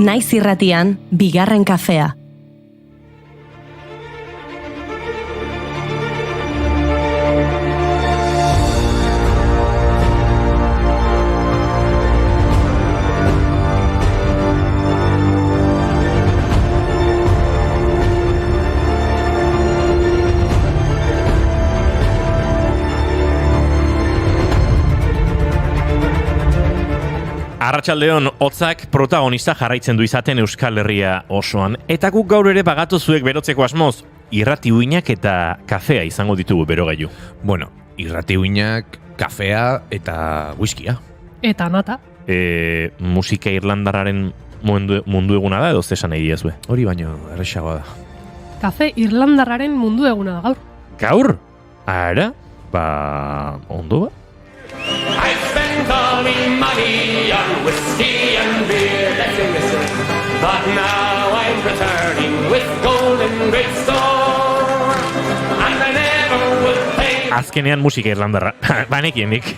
Naiz irratian, bigarren kafea. Arratsaldeon, hotzak protagonista jarraitzen du izaten Euskal Herria osoan. Eta guk gaur ere bagatu zuek berotzeko asmoz, irrati uinak eta kafea izango ditugu berogailu. Bueno, irrati uinak, kafea eta whiskia. Eta nata. Musika irlandarraren mundu eguna da edo zesan nahi diazue? Hori baino erresagoa da. Kafe irlandarraren mundu eguna da gaur. Gaur? Ara? Ba, ondo ba? I spent all my money on whiskey and beer, listen, but now I'm returning with gold in great store, and I never will pay. Azkenean musika irlandarra, banekienik.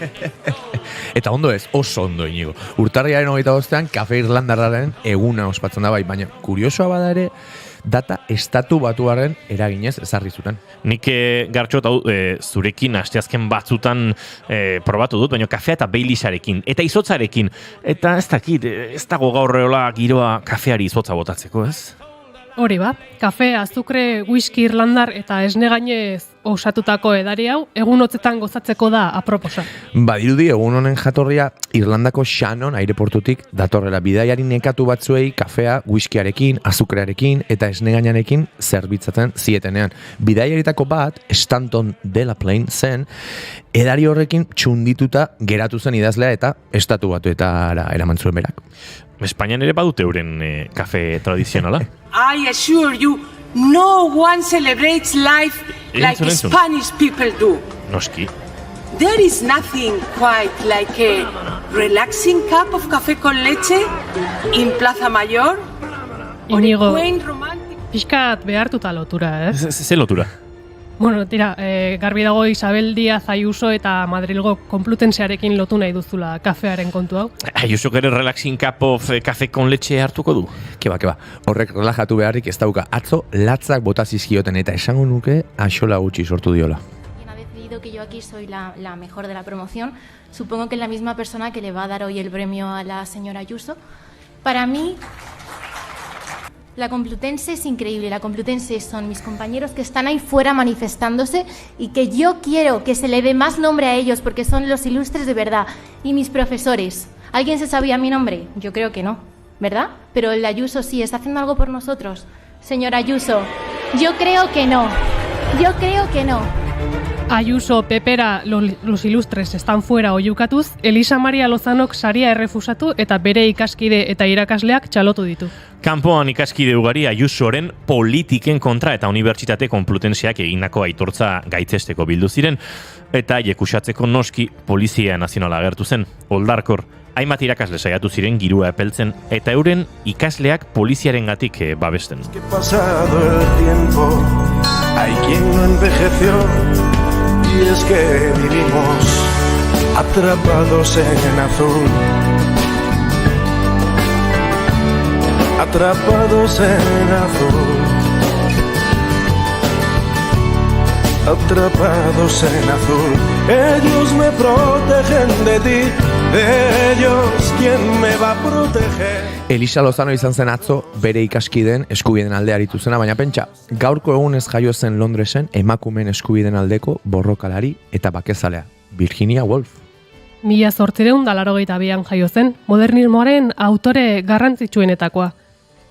Eta ondo ez, oso ondo inigo. Urtarriaren 25ean kafe irlandarraren eguna ospatzen da bai, baina kuriosoa bada ere, data estatu batuaren eraginez ezarri zuten. Nik gartxot hau zurekin asteazken batzutan probatu dut, baina kafea eta Baileysarekin, eta izotzarekin. Eta ez dakit, ez dago gaur eola giroa kafeari izotza botatzeko, ez? Hori ba, kafe, azukre, whisky irlandar eta esne gainez osatutako edari hau, egun hotzetan gozatzeko da aproposa. Badirudi egun honen jatorria Irlandako Shannon aireportutik datorrela bidaiari nekatu batzuei kafea, whiskiarekin, azukrearekin eta esnegainarekin zerbitzaten zietenean. Bidaiaritako bat, Stanton de la Plaine zen, edari horrekin txundituta geratu zen idazlea eta estatu batuetara eraman zuen berak. Espainian ere badute euren kafe tradizionala? I assure you, no one celebrates life like Entzun. Spanish people do. Noski. There is nothing quite like a relaxing cup of café con leche in Plaza Mayor or a Inigo, quaint romantic... pixkat behartuta lotura, Ze lotura? Bueno, tira, garbi dago Isabel Díaz Ayuso eta Madrilgo Komplutensearekin lotu nahi duzula kafearen kontu hau. Ayuso ere relaxing cup of kafe con leche hartuko du? Keba, horrek relajatu beharrik ez dauka. Atzo latzak bota zizkioten eta esango nuke axola gutxi sortu diola. Quien ha decidido que yo aquí soy la mejor de la promoción, supongo que es la misma persona que le va a dar hoy el premio a la señora Ayuso. Para mí, la Complutense es increíble. La Complutense son mis compañeros que están ahí fuera manifestándose y que yo quiero que se le dé más nombre a ellos porque son los ilustres de verdad. Y mis profesores. ¿Alguien se sabía mi nombre? Yo creo que no, ¿verdad? Pero el Ayuso sí, ¿está haciendo algo por nosotros? Señora Ayuso, yo creo que no. Yo creo que no. Ayuso, Pepera, los ilustres están fuera oiukatuz, Elisa Maria Lozanok saria errefusatu eta bere ikaskide eta irakasleak txalotu ditu. Kanpoan ikaskide ugari Ayusoren politiken kontra eta unibertsitate Konplutenseak egindako aitortza gaitzesteko bildu ziren, eta jekusatzeko noski Polizia Nazionala agertu zen, oldarkor. Hainbat irakasle saiatu ziren girua epeltzen eta euren ikasleak poliziarengatik babesten. Que pasado el tiempo, hay quien no envejeció, y es que vivimos atrapados en azul. Atrapados en azul. Atrapados en azul. Ellos me protegen de ti. De ellos, ¿quién me va a proteger? Elisa Lozano izan zen atzo bere ikaskideen eskubideen alde aritu zena, baina pentsa, gaurko egunez jaio zen Londresen emakumeen eskubideen aldeko borrokalari eta bakezalea, Virginia Woolf. 1882an jaio zen, modernismoaren autore garrantzitsuenetakoa.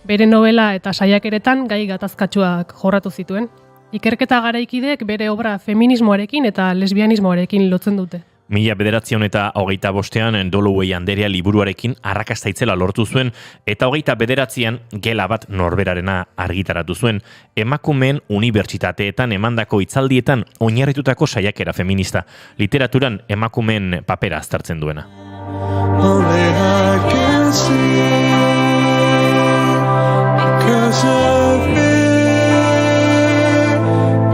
Bere novela eta saiakeretan gai gatazkatsuak jorratu zituen. Ikerketa garaikideek bere obra feminismoarekin eta lesbianismoarekin lotzen dute. 1925 Dalloway Anderea liburuarekin arrakasta itzela lortu zuen eta 29an gela bat norberarena argitaratu zuen. Emakumeen unibertsitateetan emandako hitzaldietan oinarritutako saiakera feminista, literaturan emakumeen papera aztertzen duena. Only I can see, because of me,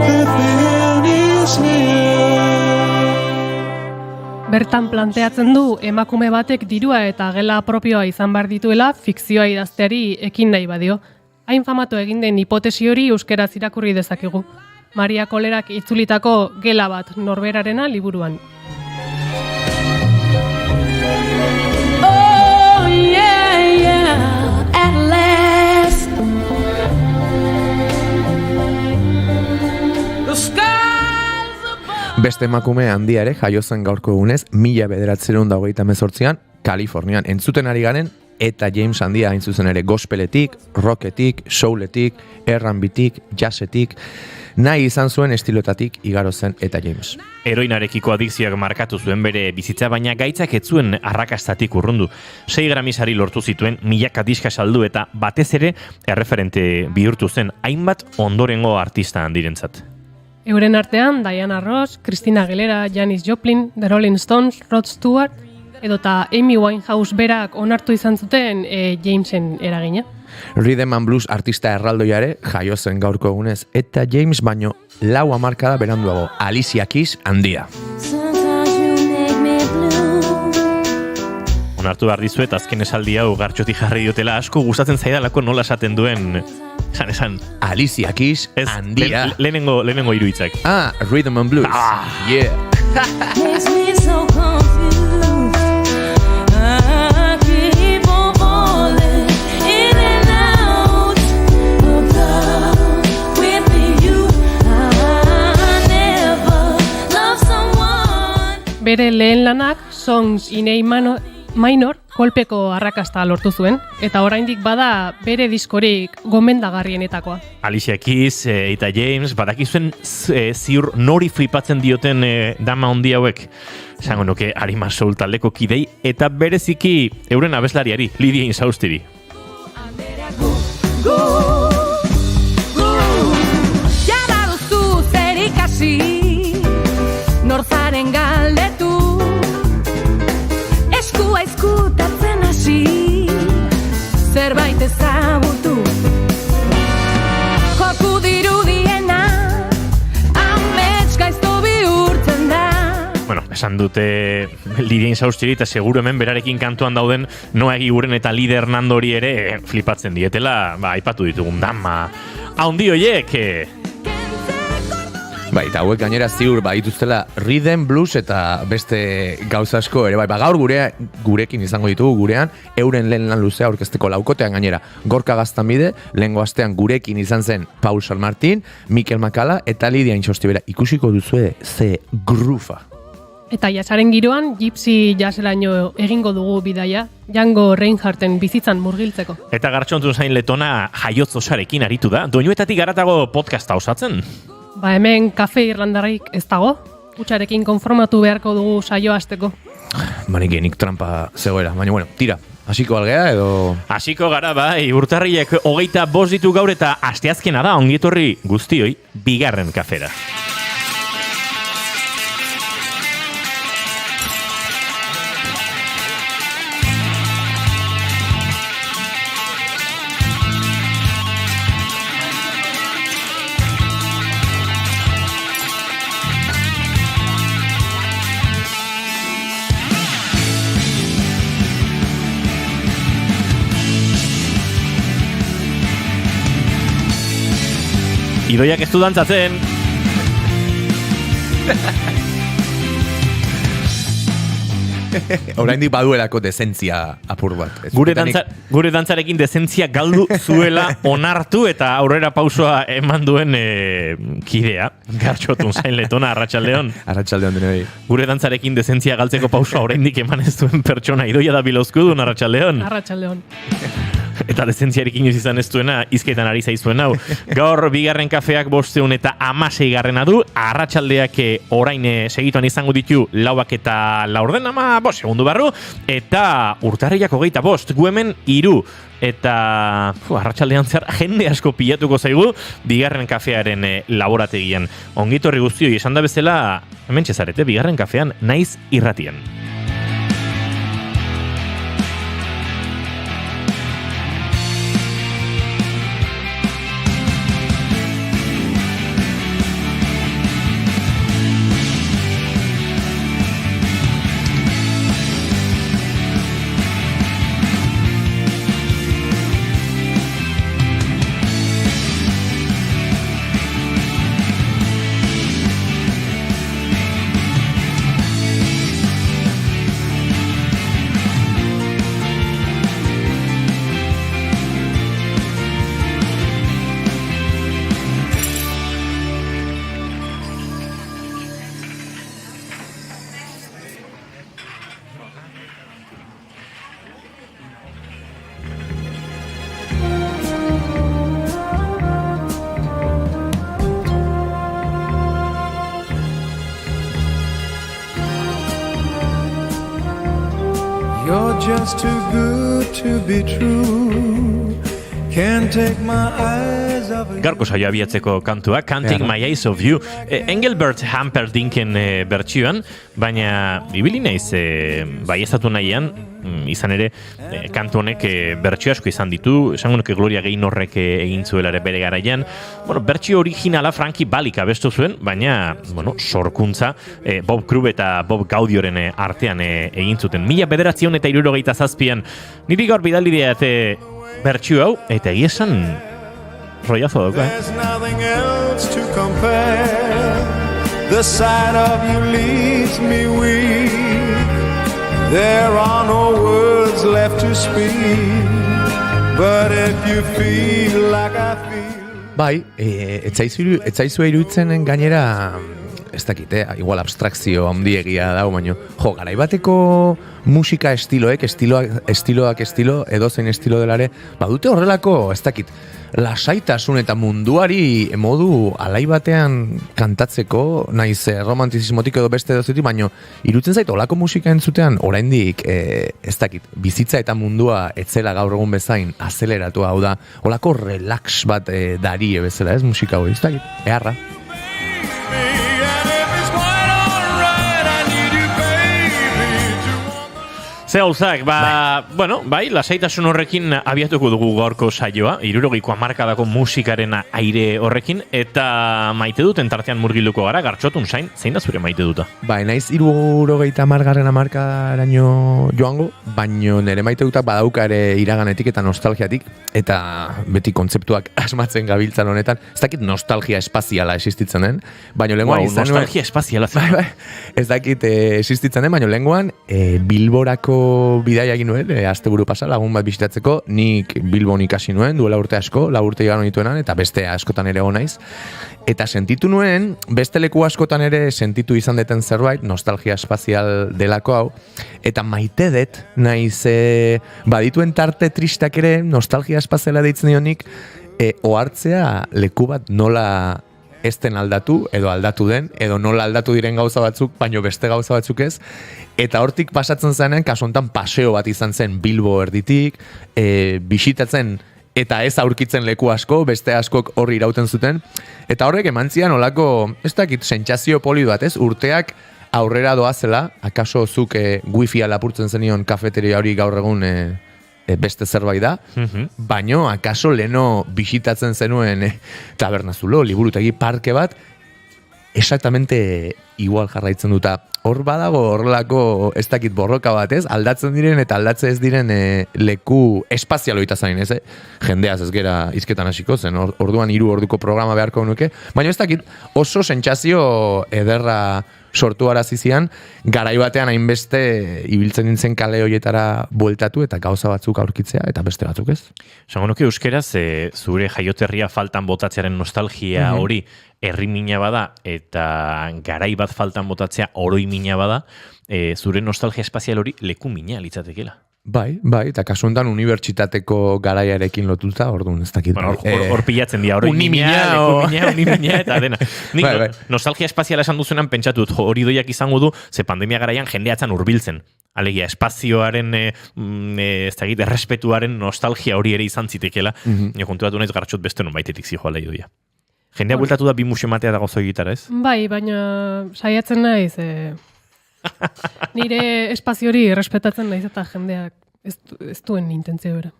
the pain is near. Bertan planteatzen du emakume batek dirua eta gela propioa izan behar dituela fikzioa idazteari ekin nahi badio. Hain famatu egin den hipotesi hori euskeraz irakurri dezakegu. Maria Kolerak itzulitako gela bat norberarena liburuan. Oh yeah, yeah, at last. The skies above. Beste emakume handia ere jaio zen gaurko egunez 1928an Kalifornian. Entzuten ari garen eta James handia hain zuzen ere gospeletik, rocketik, souletik, R&Btik, jazzetik, nahi izan zuen estilotatik igaro zen eta James. Heroinarekiko adikzioak markatu zuen bere bizitza, baina gaitzak ez zuen arrakastatik urrundu. 6 Grammy sari lortu zituen, milaka diska saldu eta batez ere erreferente bihurtu zen hainbat ondorengo artista handirentzat. Euren artean Diana Ross, Christina Aguilera, Janis Joplin, The Rolling Stones, Rod Stewart, edota Amy Winehouse berak onartu izan zuten Jamesen eragina. Rhythm and Blues artista erraldoiare jaio zen gaurko egunez eta James baino 4 hamarkada beranduago, Alicia Keys handia. Onartu behar dizuet, azken esaldi hau gartxotik jarri diotela asko gustatzen zaidalako nola esaten duen esan. Alicia Keys handia. Lehenengo hiru hitzak. Rhythm and Blues. Yeah. Makes me so confused. I keep on falling in and out of love with you. I never loved someone. Bere lehen lanak, Songs in A Minor, kolpeko arrakasta lortu zuen, eta oraindik bada bere diskorik gomendagarrienetakoa. Alicia Keys eta James, badakizuen ziur nori flipatzen dioten dama handi hauek. Esango nuke Arima Soul taldeko kidei eta bereziki euren abeslariari, Lydia Insaustiri. Jada duzu zer ikasi, norzaren galdetu, eskua eskutatzen hasi, zerbait ezagutu. Joku dirudiena, amets gaizto bihurtzen da. Bueno, esan dute Lydia Insaustiri eta seguru hemen berarekin kantuan dauden Noa Egiguren eta Lide Hernandori ere flipatzen dietela, aipatu ditugun dama haundi hoiek. Bai, eta hauek gainera ziur dituztela rhythm, blues eta beste gauza asko ere. Bai, gaur gurekin izango ditugu gurean, euren lehen lan luzea aurkezteko laukotean gainera. Gorka Gaztanbide, lehengo astean gurekin izan zen Paul San Martin, Mikel Makala eta Lydia Insaustibera. Ikusiko duzue ze grufa. Eta jasaren giroan, Gypsy Jazzeraino egingo dugu bidaia, Django Reinhardten bizitzan murgiltzeko. Eta Gartxontun zain letona jaiotz osarekin aritu da. Doinuetatik garatago podcasta osatzen. Hemen kafe irlandarrik ez dago, kutsarekin konformatu beharko dugu saio hasteko. Manikenik trampa zegoela, baina bueno, tira. Hasiko algea edo... Hasiko gara bai, urtarriek 25 ditu gaur eta asteazkena da, ongietorri guztioi, bigarren kafera. Idoiak ez du dantzatzen. Oraindik baduelako dezentzia apur bat. Gure dantzarekin dezentzia galdu zuela onartu eta aurrera pausoa eman duen kidea. Gartxotun zain letona, Arratsaldeon. Arratsaldeon denoi. Gure dantzarekin dezentzia galtzeko pausoa oraindik eman ez duen pertsona Idoia da Bilozkudun, Arratsaldeon. Arratsaldeon. Eta dezentziarekin izan ez duena, izketan ari zaizuen hau. Gaur bigarren kafeak 506 du, arratsaldeak orain segituan izango ditu 4 eta 5 segundu barru, eta urtarriak 25, gu hemen 3. Eta arratsaldean zer jende asko pilatuko zaigu bigarren kafearen laborategian. Ongitorri guztioi esan da bezala, hemen txezarete bigarren kafean naiz irratian. just too good to be true. Can't take my eyes off of you. Gaurko saio abiatzeko kantua, Can't Take My Eyes Off You, Engelbert Humperdincken bertsioan, baina ibili naiz baieztatu nahian, izan ere, kantu honek bertsio asko izan ditu, esango nuke Gloria Gaynorrek egin zuela ere bere garaian. Bueno, bertsio originala Frankie Valli abestu zuen, baina, bueno, sorkuntza Bob Cruz eta Bob Gaudioren artean egin zuten. 1977an, niri gaur bidali diate bertsio hau, eta egia esan rollazo dauka. There's nothing else to compare. The sight of you leaves me weak. There are no words left to speak. But if you feel like I feel. Bai, etzaizue iruditzen gainera, ez dakite, igual abstrakzio handiegia dago, baino, garaibateko musika estiloek, estiloak edozein estilo delare, badute horrelako, ez dakit, lasaitasun eta munduari modu alai batean kantatzeko, naiz romantizismotik edo beste edozetik, baino, irutzen zait, olako musika entzutean, oraindik, ez dakit, bizitza eta mundua etzela gaur egun bezain azeleratu, hau da, olako relax bat darie bezala, ez musika hori, ez dakit, eharra. Ze gauzak, bueno, bai, lasaitasun horrekin abiatuko dugu gaurko saioa, 60ko hamarkadako musikaren aire horrekin, eta maite duten tartean murgilduko gara, Gartxotun zein da zure maite duta? Bai, naiz 60 hamarkadaraino joango, baino nire maite dutak badauka ere iraganetik eta nostalgiatik, eta beti kontzeptuak asmatzen gabiltzan honetan, ez dakit nostalgia espaziala existitzen den, baino lenguan izan nuen... Nostalgia espaziala zen. Ez dakit existitzen den, baino lenguan Bilborako bidaia egin nuen, asteburu pasa, lagun bat bisitatzeko, nik Bilbon ikasi nuen, duela urte asko, 4 urte igaro nituenan, eta beste askotan ere naiz. Eta sentitu nuen, beste leku askotan ere sentitu izan deten zerbait, nostalgia espazial delako hau, eta maite dut, naiz badituen tarte tristak ere, nostalgia espaziala deitzen dionik, ohartzea leku bat nola ezten aldatu, edo aldatu den, edo nola aldatu diren gauza batzuk, baino beste gauza batzuk ez, eta hortik pasatzen zenean, kasu honetan paseo bat izan zen Bilbo erditik, bisitatzen eta ez aurkitzen leku asko, beste askok horri irauten zuten, eta horrek emantzian olako, ez dakit, sentsazio poli bat, ez? Urteak aurrera doazela, akaso zuk wifi-a lapurtzen zenion kafeteria hori gaur egun beste zerbait da, baino akaso leno bisitatzen zenuen tabernazulo, liburutegi parke bat, exactamente igual jarraitzen duta. Hor badago horrelako ez dakit borroka bat, ez? Aldatzen diren eta aldatze ez diren leku espazialoita zain, ez? Jendeaz ez gera hizketan hasiko zen, orduan 3 orduko programa beharko nuke, baina ez dakit oso sentsazio ederra sortu arazizian, garai batean hainbeste ibiltzen nintzen kale horietara bueltatu eta gauza batzuk aurkitzea eta beste batzuk ez. Zango nuke euskeraz, zure jaioterria faltan botatzearen nostalgia hori herrimina bada eta garai bat faltan botatzea oroimina bada, zure nostalgia espazial hori leku mina litzatekeela. Bai, eta kasu honetan unibertsitateko garaiarekin lotuta, orduan ez dakit. Bueno, hor pilatzen dira, unimina, eta dena. Nik, bai. Nostalgia espaziala esan duzuenan pentsatut, hori doiak izango du, ze pandemia garaian jendeatzen hurbiltzen. Alegia, espazioaren, ez dakit, errespetuaren nostalgia hori ere izan zitekela. Nio konturatu naiz Gartxot beste non baitetik zijoa lehi doia. Jendea bueltatu da bi museo matea dago zoi gitara, ez? Bai, baina saiatzen naiz, nire espazio hori errespetatzen naiz eta jendeak ez duen intentzio bera.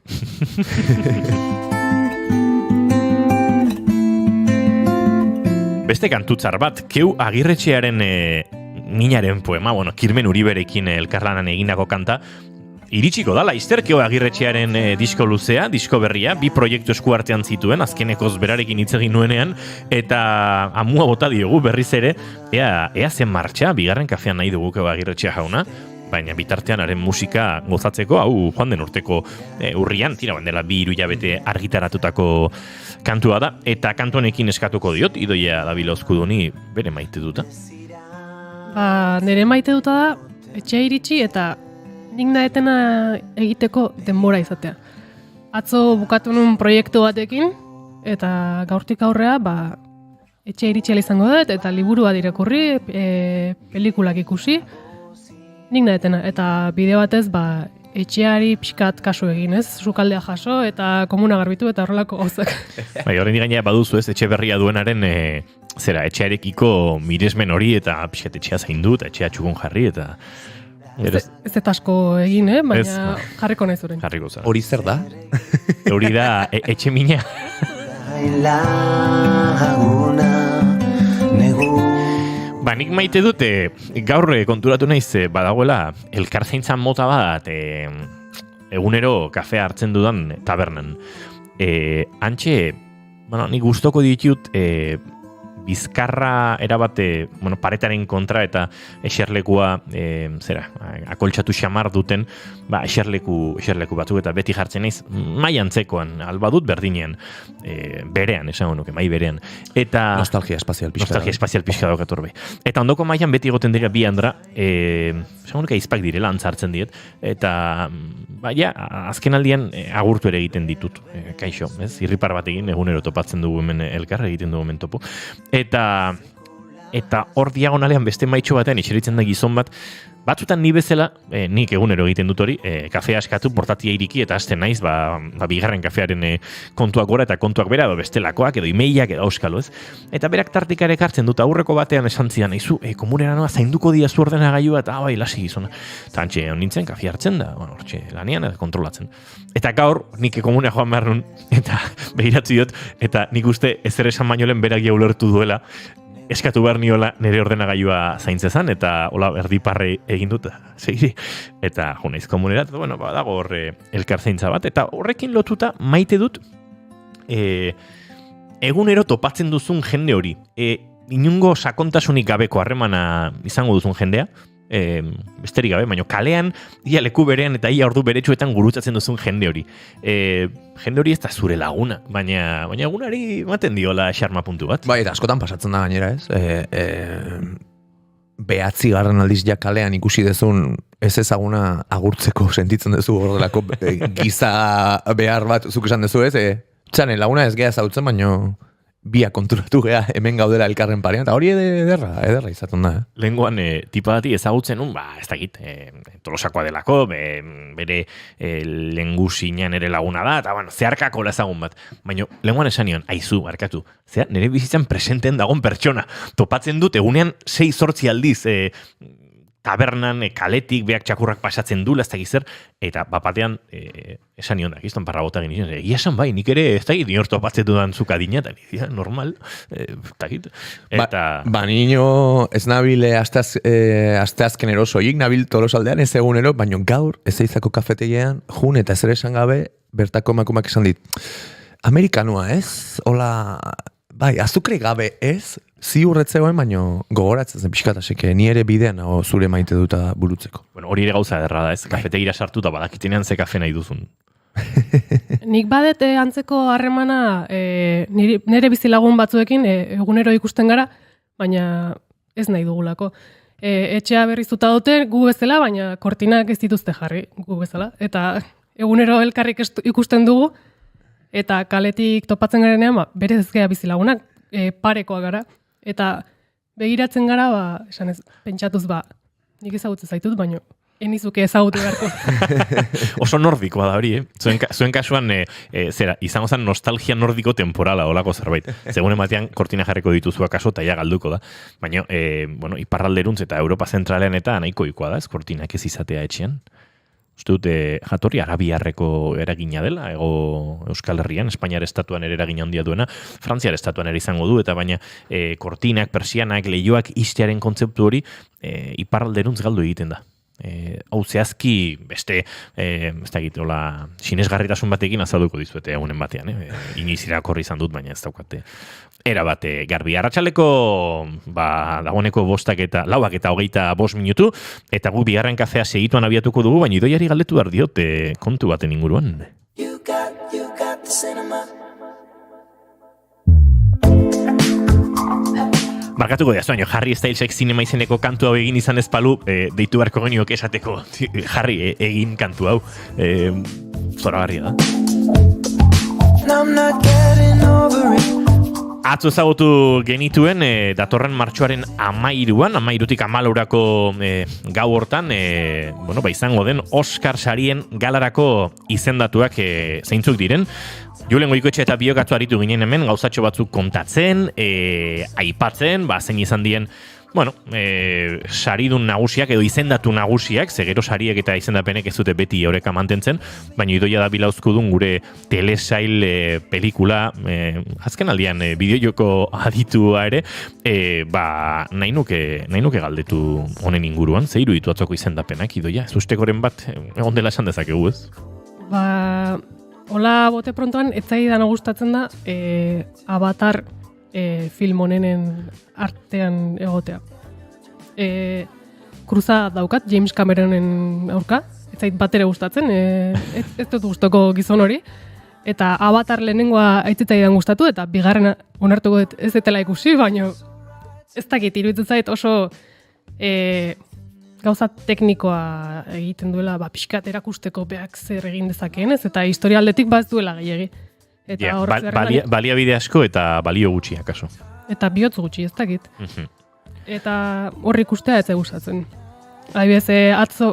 Beste kantutzar bat, Keu Agirretxearen minaren poema, bueno, Kirmen Uriberekin elkarlanan egindako kanta, iritsiko da, laizter Keu Agirretxearen disko luzea, disko berria, 2 proiektu eskuartean zituen, azkenekoz berarekin hitz egin nuenean, eta amua bota diogu berriz ere, ea zen martxa, bigarren kafean nahi dugu Keu Agirretxea jauna, baina bitartean haren musika gozatzeko, hau joan den urteko urrian, tira bandela 2 hilabete argitaratutako kantua da, eta kantu honekin eskatuko diot, Idoia Davila Ozkuduni bere maite duta. Nire maite duta da, etxe iritsi eta nik nahetena egiteko denbora izatea. Atzo bukatu nun proiektu batekin, eta gaurtik aurrea, etxe iritxela izango dut, eta liburu bat irakurri, pelikulak ikusi, nik nahetena. Eta bideo batez, etxeari pixkat kasu egin, ez? Sukaldea jaso eta komuna garbitu eta horrelako gauzak. Bai, horren gaina baduzu ez, etxe berria duenaren etxearekiko miresmen hori eta pixkat etxea zaindu eta etxea txukun jarri eta... Ez eta asko egin, baina jarriko nahi zuren. Jarriko zara. Hori zer da? Hori da etxe mina. Ba, nik maite dute, gaur konturatu naiz badagoela elkarzaintzan mota bat egunero kafea hartzen dudan tabernan. Antxe, bueno, nik gustoko ditut bizkarra erabate, bueno, paretaren kontra eta eserlekua, akoltxatu xamar duten, ba, eserleku batzuk eta beti jartzen naiz, mai antzekoan, albadut berdinean, berean, esango nuke, mai berean. Eta Nostalgia espazial pixka daukat horbe. Eta ondoko maian beti egoten dira bi andra, esango nuke aizpak direla antzartzen diet, eta, baina, azken aldian agurtu ere egiten ditut, kaixo, ez? Irripar bat egin, egunero topatzen dugu hemen elkar, egiten dugu hemen topo. Eta hor diagonalean beste maitxo batean iseritzen da gizon bat, batzutan ni bezala, nik egunero egiten dut hori, kafea askatu, portatia iriki eta hasten naiz, bigarren kafearen kontuak gora eta kontuak bera, edo bestelakoak, edo imeiak, edo auskalo, ez? Eta berak tartikare ekartzen dut, aurreko batean esan zidan, izu, komunera noa, zainduko diazu ordenagailua, eta bai, lasi gizona. Eta antxe, nintzen, kafea hartzen da, bueno, hortxe, lanian eta kontrolatzen. Eta gaur, nik komunea joan behar nun, eta behiratzi dut, eta nik uste ezer esan baino lehen berak ja ulertu duela, eskatu behar niola nire ordenagailua zaintzezan, eta hola erdiparre egin dut, segiri. Eta jo naiz komunera, eta bueno, dago horre elkarzaintza bat, eta horrekin lotuta maite dut egunero topatzen duzun jende hori. Inungo sakontasunik gabeko harremana izango duzun jendea, besterik gabe, baina kalean, ia leku berean eta ia ordu beretsuetan gurutzatzen duzun jende hori. Jende hori ez da zure laguna, baina egunari ematen diola xarma puntu bat. Bai, eta askotan pasatzen da gainera, ez? Behatzi garren aldiz ja kalean ikusi dezun ez ezaguna agurtzeko sentitzen duzu horrelako giza behar bat zuk esan duzu, ez? Txane, laguna ez geha zautzen, baina bia konturatu gea hemen gaudela elkarren parean, eta hori ederra izaten da. Lehengoan tipa dati ezagutzen ez dakit, Tolosakoa delako, bere lengusinan ere laguna da, eta bueno, zeharkako ezagun bat. Baina lehengoan esan nion, aizu, barkatu, nire bizitzan presenten dagon pertsona. Topatzen dut, egunean 6-8 aldiz, tabernan, kaletik, beak txakurrak pasatzen dula, ez dakit zer, eta bapatean, esan nion da, gizton parra bota genizien, egia esan bai, nik ere, ez dakit, nior topatzen dudan zukadina, eta normal, ez dakit. Ba, nino ez nabile asteazken erosoik, nabil Tolosaldean ez egunero, baina gaur, ez eizako kafetegian, jun eta ezer esan gabe, bertako emakumeak esan dit, amerikanoa ez, hola, bai, azukre gabe ez, ziurretzegoen, baino gogoratzen zen pixkat, aseke ni ere bidean zure maite duta burutzeko. Bueno, hori ere gauza ederra da, ez? Kafetegira sartuta badakitenean ze kafe nahi duzun. Nik badet antzeko harremana nire bizilagun batzuekin egunero ikusten gara, baina ez nahi dugulako. Etxea berriztuta dute gu bezala, baina kortinak ez dituzte jarri gu bezala. Eta egunero elkarrik ikusten dugu, eta kaletik topatzen garenean, berez ez gara bizilagunak, parekoa gara. Eta begiratzen gara, esan ez, pentsatuz, nik ezagutzen zaitut, baina enizuke ezagutu beharko. Oso nordikoa da hori, Zuen kasuan, izango zen nostalgia nordiko temporala, olako zerbait. Segun ematean, kortina jarriko dituzu akaso, eta ja galduko da. Baina, iparralderuntz eta Europa zentralean eta nahiko ikoa da, ez kortinak ez izatea etxean. Uste dute jatorri arabiarreko eragina dela, ego Euskal Herrian, Espainiar estatuan ere eragina handia duena, Frantziar estatuan ere izango du, eta baina kortinak, persianak, lehioak istearen kontzeptu hori iparralderuntz galdu egiten da. Hau zehazki beste, ez da egitola, sinesgarritasun batekin azalduko dizuete egunen batean, iniz irakorri izan dut, baina ez daukate. Era bate garbi. Arratsaleko dagoeneko 5 eta 4 eta 25 minutu, eta gu bigarren kafea segituan abiatuko dugu, baina Idoiari galdetu behar diote kontu baten inguruan. You got the cinema. Barkatuko diaz, baina Harry Stylesek zinema izeneko kantu hau egin izan ezpalu, deitu beharko genioak esateko Harry egin kantu hau. Zoragarria da. I'm not getting over it. Atzo ezagutu genituen, datorren martxoaren 13-an, 13-tik 14-urako gau hortan, izango den Oscar sarien galarako izendatuak zeintzuk diren. Julen Goikoetxe eta biok atzo aritu ginen hemen, gauzatxo batzuk kontatzen, aipatzen, zein izan dien, saridun nagusiak edo izendatu nagusiak, gero sariek eta izendapenek ez dute beti oreka mantentzen, baina Idoia da bilauzkudun gure telesail pelikula, azken aldian bideojoko aditua ere, nahi nuke galdetu honen inguruan, ze iruditu atzoko izendapenak, Idoia, ez ustekoren bat egon dela esan dezakegu, ez? Hola bote prontoan, ez zaidan gustatzen da, Avatar film honenen artean egotea. Kruza daukat, James Cameronen aurka, ez zait bat ere gustatzen, ez dut gustoko gizon hori, eta Avatar lehenengoa aitzitaidan gustatu, eta bigarrena onartuko dut ez detela ikusi, baina ez dakit, iruditzen zait oso gauza teknikoa egiten duela, pixkat erakusteko beak zer egin dezakeen, ez, eta historialdetik ez duela gehiagi. Baliabide asko eta balio gutxi, akaso. Eta bihotz gutxi, ez dakit. Eta horri ikustea ez gustatzen. Adibidez, atzo,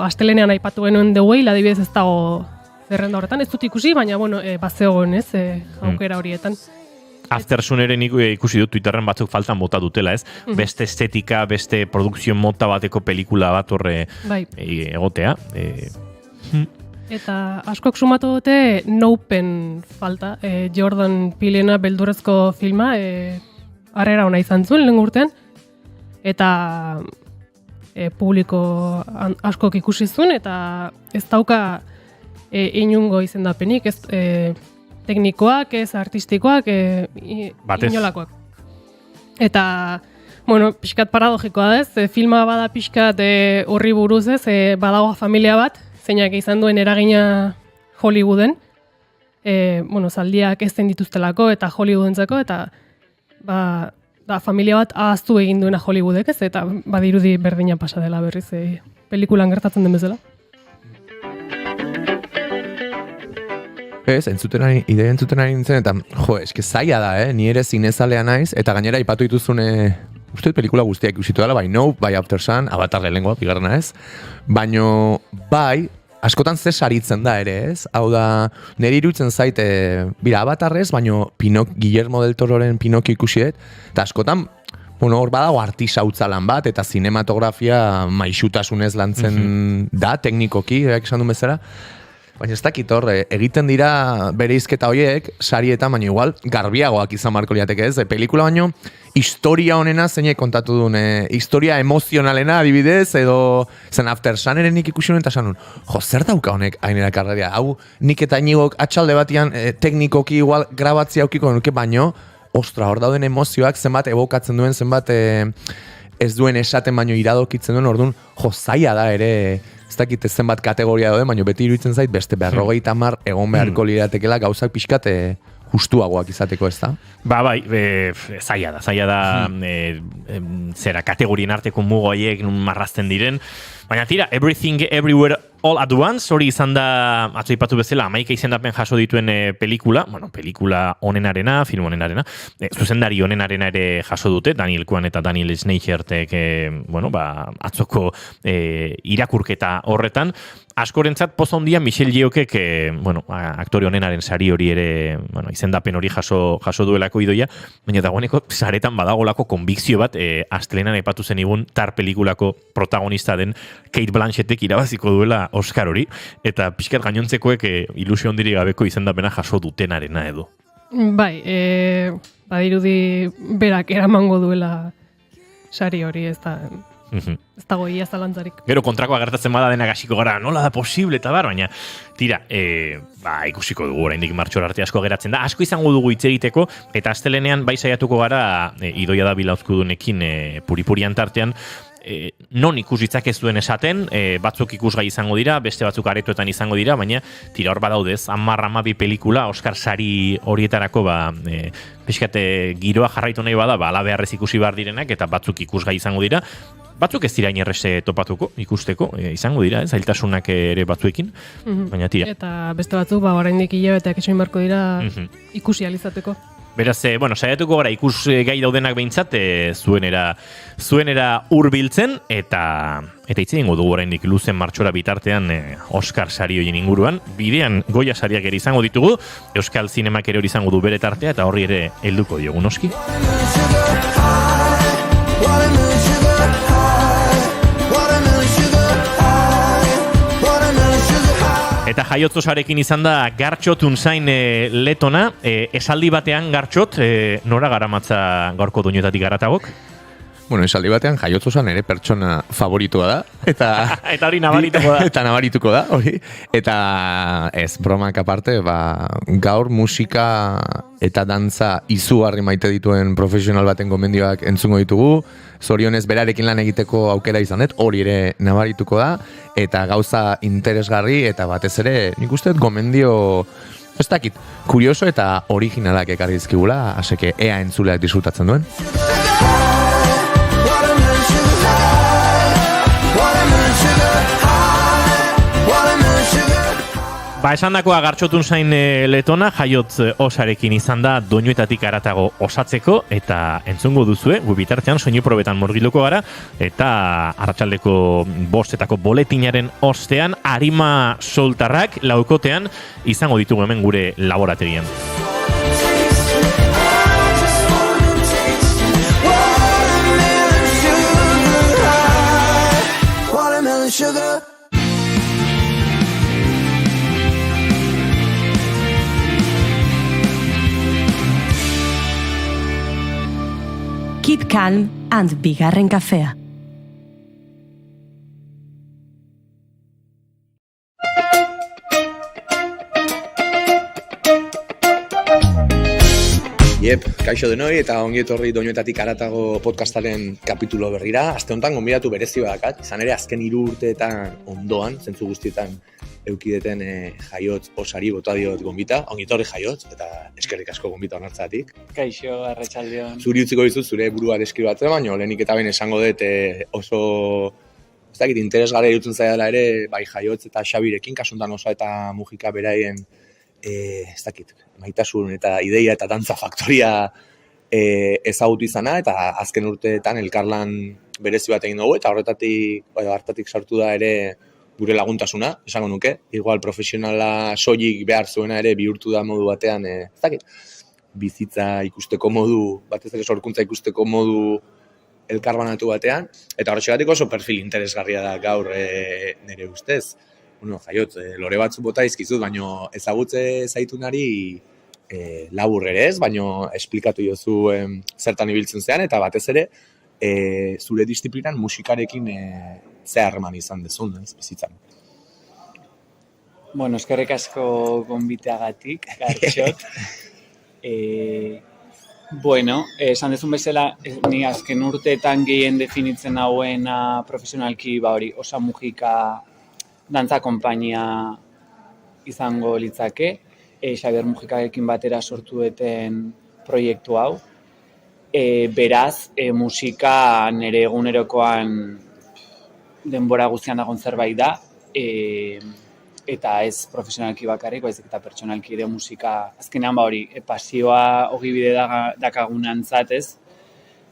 astelenean aipatu genuen The Whale, adibidez ez dago zerrenda horretan, ez dut ikusi, baina, bazegoen, ez, aukera horietan. Aftersuneren ikusi dut Twitterren batzuk faltan bota dutela, ez? Beste estetika, beste produkzio mota bateko pelikula bat horre egotea. Eta askok sumatu dute Nopen falta, Jordan Peelena beldurrezko filma, harrera ona izan zuen lehen urtean, eta publiko askok ikusi zuen, eta ez dauka inungo izendapenik, ez teknikoak, ez artistikoak, inolakoak. Eta, pixkat paradogikoa da ez, filma bada pixkat horri buruz ez, badago familia bat, zeinak izan duen eragina Hollywooden, zaldiak ezten dituztelako eta Hollywoodentzako, eta familia bat ahaztu egin duena Hollywoodek ez, eta badirudi berdina pasa dela berriz, pelikulan gertatzen den bezala. Ez, idea entzuten ari nintzen, eta eske zaila da, ni ere zinezalea naiz, eta gainera aipatu dituzune, uste pelikula guztiak ikusitu dela, bai Nope, bai After Sun, Avatar lehenengoa, bigarrena ez, baino bai, askotan ze saritzen da ere ez, hau da, nire iruditzen zait, Avatar ez, baino Guillermo del Tororen Pinokio ikusiet, eta askotan, hor badago artisau lan bat, eta zinematografia maixutasunez lantzen da, teknikoki, esan duen bezala. Baina ez dakit hor, egiten dira bere izketa horiek, sarietan, baina igual, garbiagoak izan marko liateke ez, pelikula baino, historia honena zeinek kontatu duen, historia emozionalena adibidez, edo zen After Suneren nik ikusi honen, eta sanun, zer dauka honek hainera karreria, hau nik eta inigok atxalde batian teknikoki igual grabatzia aukiko nuke, baino, ostra, hor dauden emozioak zenbat evokatzen duen, zenbat ez duen esaten baino iradokitzen duen, orduan, zaila da ere, ez dakit zenbat kategoria dauden, baina beti iruditzen zait beste 50 egon beharko liratekela gauzak pixkat justuagoak izateko, ez da? Bai, zaila da, zera kategorien arteko mugoiek marrazten diren, baina tira, Everything Everywhere All at Once, hori izan da, atzo ipatu bezala, 11 izendapen jaso dituen pelikula honenarena, film honenarena, zuzendari honenarena ere jaso dute, Daniel Kwan eta Daniel Schneickertek, atzoko irakurketa horretan, askorentzat poza hondia Michelle Yeohek, aktore honenaren sari hori ere, izendapen hori jaso duelako Idoia, baina dagoeneko saretan badagolako konbikzio bat, astelenan aipatu zen igun Tar pelikulako protagonista den Kate Blanchettek irabaziko duela Oscar hori, eta pixkat gainontzekoek ilusio ondiri gabeko izendapena jaso dutenarena edo. Bai, badirudi berak eramango duela sari hori, ez dago ia zalantzarik. Gero kontrakoa gertatzen bada denak hasiko gara, nola da posible eta baina tira, ikusiko dugu oraindik martxora arte asko geratzen da, asko izango dugu hitz egiteko, eta astelenean bai saiatuko gara Idoia da bilauzkudunekin puripurian tartean, non ikusitzak ez duen esaten, batzuk ikusgai izango dira, beste batzuk aretoetan izango dira, baina tira hor badaudez, 10-12 pelikula, Oscar sari horietarako, pixkate giroa jarraitu nahi bada, ala beharrez ikusi behar direnak, eta batzuk ikusgai izango dira, batzuk ez dira inerreze topatuko, ikusteko, izango dira, zailtasunak ere batzuekin, baina tira. Eta beste batzuk, oraindik hilabeteak esoin barko dira ikusi alizateko. Beraz, saiatuko gara ikus gai daudenak behintzat, zuenera hurbiltzen eta hitz egingo dugu oraindik luzen martxora bitartean Oscar sari horien inguruan. Bidean Goya sariak ere izango ditugu, Euskal Zinemak ere hori izango du bere tartea eta horri ere helduko diogu noski. Eta jaiotzosarekin izan da Gartxot Unzain letona, esaldi batean Gartxot, nora garamatza gaurko doinuetatik garatagok? Bueno, esaldi batean jaiotzozan ere pertsona favoritua da. Eta eta hori nabarituko da. Eta nabarituko da, hori. Eta ez, bromak aparte, gaur musika eta dantza izugarri maite dituen profesional baten gomendioak entzungo ditugu. Zorionez berarekin lan egiteko aukera izanet, hori ere nabarituko da. Eta gauza interesgarri eta batez ere, nik uste gomendio, ez dakit, kurioso eta originalak ekarri dizkigula, aseke ea entzuleak disfrutatzen duen. Esan dakoa Gartxot Unzain letona, jaiotz osarekin izan da doinuetatik haratago osatzeko, eta entzungo duzue, gu bitartean soinu probetan murgiluko gara, eta arratsaldeko 5 boletinaren ostean, arima soltarrak laukotean izango ditugu hemen gure laborategian. Keep calm and bigarren kafea. Kaixo denoi eta ongi etorri doinuetatik haratago podcastaren kapitulo berrira. Aste honetan gonbidatu berezi badakat, izan ere azken 3 urteetan ondoan, zentzu guztietan eukideten jaiotz osari bota diot gonbita. Ongi etorri jaiotz eta eskerrik asko gonbita onartzeatik. Kaixo, arratsaldeon. Zuri utziko dizut zure burua deskribatzen, baina lehenik eta behin esango dut oso ez dakit interesgarria iruditzen zaidala ere, bai jaiotz eta Xabirekin, kasuntan oso eta Mujika beraien ez dakit, maitasun eta ideia eta dantza faktoria ezagutu izana, eta azken urteetan elkarlan berezi bat egin dugu, eta hartatik sartu da ere gure laguntasuna, esango nuke, igual profesionala soilik behar zuena ere bihurtu da modu batean, ez dakit, bizitza ikusteko modu, batez ere sorkuntza ikusteko modu elkarbanatu batean, eta horretxegatik oso perfil interesgarria da gaur nire ustez. Jaiotz, lore batzu bota izkizut, baino ezagutze zaitunari labur ere ez, baino esplikatu jozu zertan ibiltzen zean, eta batez ere zure disiplinan musikarekin ze harreman izan dezun, bizitzan. Bueno, eskerrik asko gonbiteagatik, Gartxot. Esan dezun bezala, ni azken urteetan gehien definitzen hauena profesionalki, Osa Mujika dantza konpainia izango litzake, Xabier Mujikarekin batera sortu duten proiektu hau. Beraz, musika nire egunerokoan denbora guztian dagoen zerbait da, eta ez profesionalki bakarrik, baizik eta pertsonalki ere musika, azkenean pasioa ogibide dakagunantzat ez,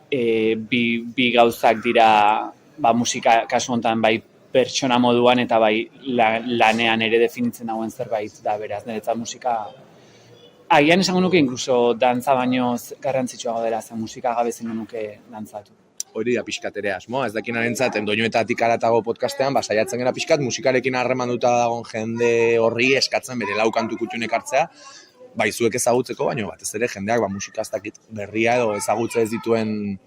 bi gauzak dira musika kasu honetan bai pertsona moduan eta bai lanean ere definitzen dagoen zerbait da, beraz, niretzat musika agian esango nuke inkluso dantza baino garrantzitsuago dela, zen musika gabe ezingo nuke dantzatu. Hori da pixkat ere asmoa, ez dakinarentzat doinuetatik haratago podcastean, saiatzen gara pixkat musikarekin harremanduta dagoen jende horri eskatzen bere lau kantu kutxunek hartzea, bai zuek ezagutzeko, baina batez ere jendeak musika ez dakit berria edo ezagutze ez dituen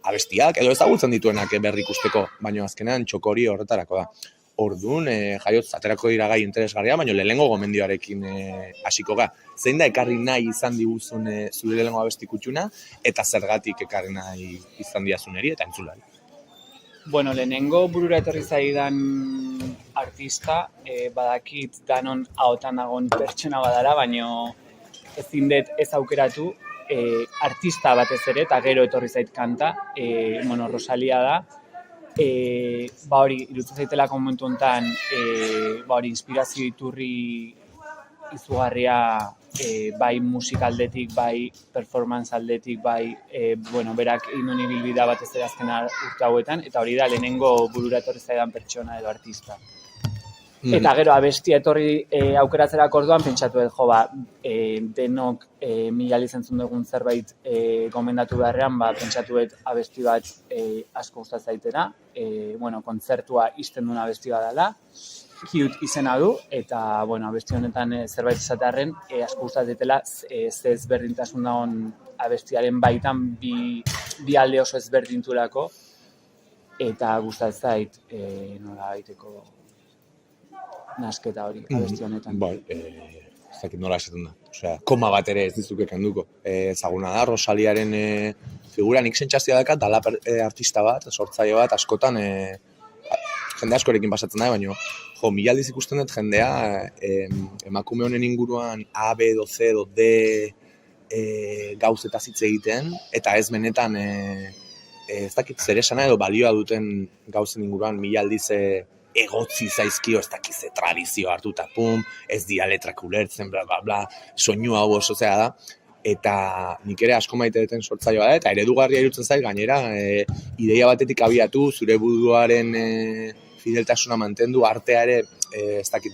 abestiak, edo ezagutzen dituenak berri ikusteko, baina azkenean txokori horretarako da. Orduan, jaiotz aterako dira gai interesgarria, baina lehenengo gomendioarekin hasiko ga. Zein da ekarri nahi izan diguzun zure lehenengo abesti kutxuna, eta zergatik ekarri nahi izan diazuneri eta entzulari? Bueno, lehenengo burura etorri zaidan artista, badakit danon ahotan dagoen pertsona badara, baina ezin dut ez aukeratu, artista batez ere, eta gero etorri zait kanta, Rosalia da. Irutzen zaitelako momentu honetan, inspirazio iturri izugarria bai musikaldetik, bai performance aldetik, bai, berak induen ibilbidea batez ere azken urte hauetan, eta hori da lehenengo burura etorri zaidan pertsona edo artista. Eta gero abestia etorri aukeratzerako orduan pentsatu dut, denok mila lizentzun dugun zerbait gomendatu beharrean, pentsatu dut abesti bat asko gustatzen zaitera, kontzertua ixten duen abesti bat dela, Cute izena du, eta abesti honetan zerbait esatearren asko gustatzen zaitela ze ezberdintasun dagoen abestiaren baitan bi alde oso ezberdinturako, eta gustatzen zait nola baiteko nasketa hori, abesti honetan. Bai, ez dakit nola esaten da. Osea, koma bat ere ez dizuke kenduko. Ezaguna da, Rosaliaren figura nik sentsazioa dakat, dala artista bat, sortzaile bat, askotan jende askorekin pasatzen da, baina mila aldiz ikusten dut jendea emakume honen inguruan A, B, edo C, edo D gauzetaz hitz egiten, eta ez benetan ez dakit zer esana edo balioa duten gauzen inguruan mila aldiz egotzi zaizkio, ez dakiz tradizio hartu eta pum, ez dira letrak ulertzen, bla, bla, bla, soinu hau oso zea da, eta nik ere asko maite duten sortzaioa da, eta eredugarria irutzen zait, gainera, ideia batetik abiatu, zure buruaren fideltasuna mantendu, artea ere, ez dakit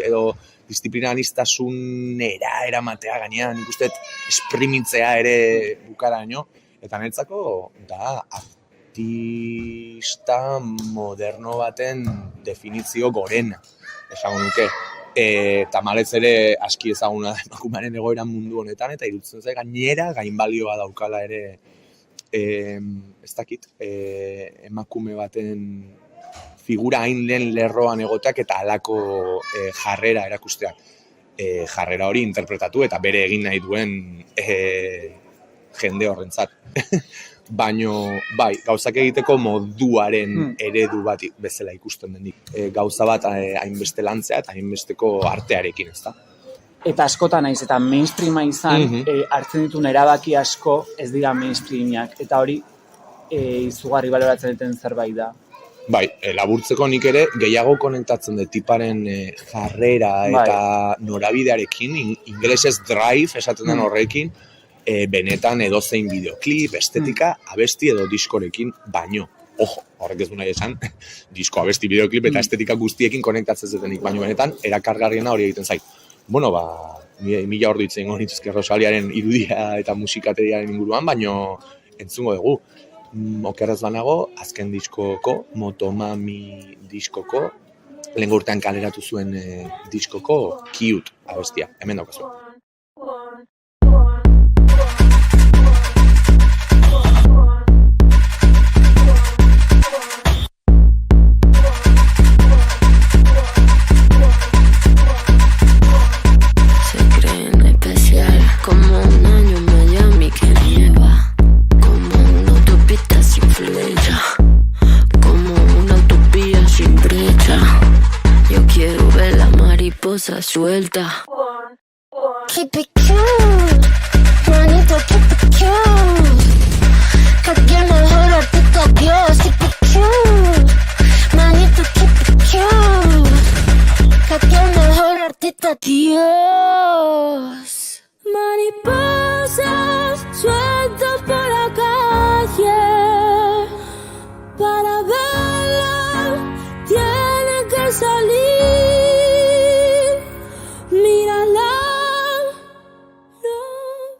edo disciplinaristasunera eramatea gainean, nik uste esprimitzea ere bukaraino, eta netzako da artista moderno baten definizio gorena, esango nuke. Tamalez ere aski ezaguna da emakumearen egoeran mundu honetan, eta iruditzen zait gainera gainbalioa daukala ere ez dakit, emakume baten figura hain lehen lerroan egoteak eta halako jarrera erakusteak. Jarrera hori interpretatu eta bere egin nahi duen jende horrentzat. Baino, bai, gauzak egiteko moduaren eredu bat bezala ikusten denik. Gauza bat hainbeste lantzea eta hainbesteko artearekin, ezta? Eta askotan naiz, eta mainstreama izan, hartzen dituen erabaki asko ez dira mainstreamiak, eta hori izugarri baloratzen duten zerbait da. Bai, laburtzeko nik ere gehiago konektatzen dut tiparen jarrera eta norabidearekin, ingelesez drive esaten den horrekin, benetan edozein bideoklip, estetika, abesti edo diskorekin baino. Ojo, horrek ez du nahi esan, disko, abesti, bideoklip eta estetika guztiekin konektatzen zetenik, baino benetan erakargarriena hori egiten zait. Bueno, mila ordu itzen ingo nituzke Rosaliaren irudia eta musikateriaren inguruan, baino entzungo dugu. Okerrez banago, azken diskoko, Motomami diskoko, lehen urtean kaleratu zuen diskoko Cute abestia. Hemen daukazu. Suelta. Keep it cute, manito, keep it cute. Que quien mejor artista Dios. Keep it cute, manito, keep it cute. Que quien mejor artista Dios. Mariposas sueltas por la calle, para verla tienen que salir. Mírala, no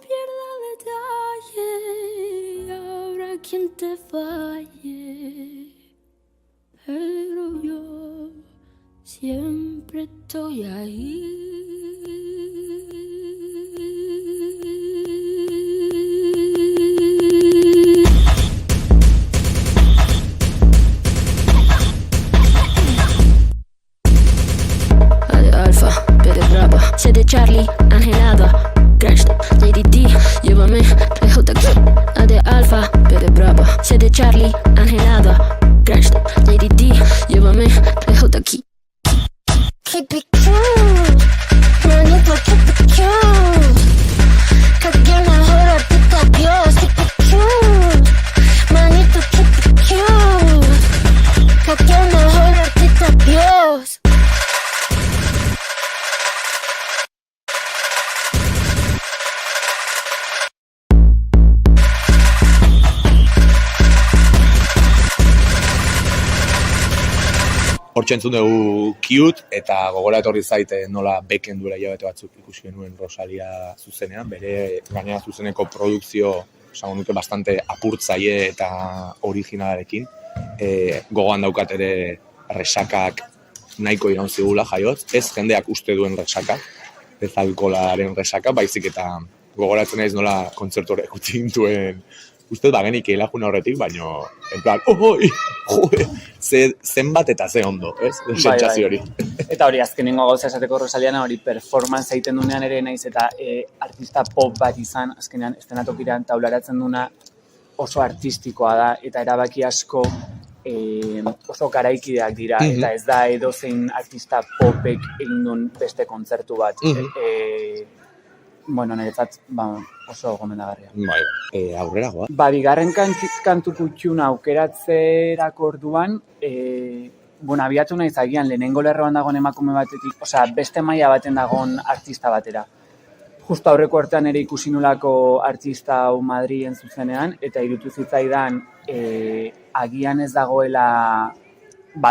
pierda detalle, habrá quien te falle, pero yo siempre estoy ahí. C de Charlie, Angelada, Crash, JDT, llévame, lejos de aquí. A de Alfa, B de Brava. C de Charlie, Angelada, Crash, JDT, llévame, lejos de aquí. Keep it cute, manito, keep it cute. Que quien mejor artista Dios. Keep it cute, manito, keep it cute. Que quien mejor artista Dios. Hortxe entzun dugu Cute, eta gogora etorri zaite nola beken duela hilabete batzuk ikusi genuen Rosalia zuzenean, bere gainera zuzeneko produkzio, esango nuke bastante apurtzaile eta originalarekin. Gogoan daukat ere resakak nahiko iraun zigula jaiotz, ez jendeak uste duen resakak, ez alkoholaren resaka, baizik eta gogoratzen naiz nola kontzertu hori ikusi gintuen. Uste bagenik elajuna horretik, baino, en plan, zenbat eta ze ondo, ez? Sentsazio hori. Eta hori, azkenengo gauza esateko Rosaliana, hori performance egiten dunean ere naiz eta artista pop bat izan, azkenean estenatokiran taularatzen duna oso artistikoa da, eta erabaki asko oso garaikideak dira, eta ez da edozein artista popek egin duen beste kontzertu bat. Bueno, niretzat oso gomendagarria. Bai, aurrera goa. Bigarren kantu kutxuna aukeratzerako orduan, abiatu naiz agian lehenengo lerroan dagoen emakume batetik, beste maila baten dagoen artista batera. Justo aurreko artean ere ikusi nulako artista hau Madrilen zuzenean, eta irutu zitzaidan agian ez dagoela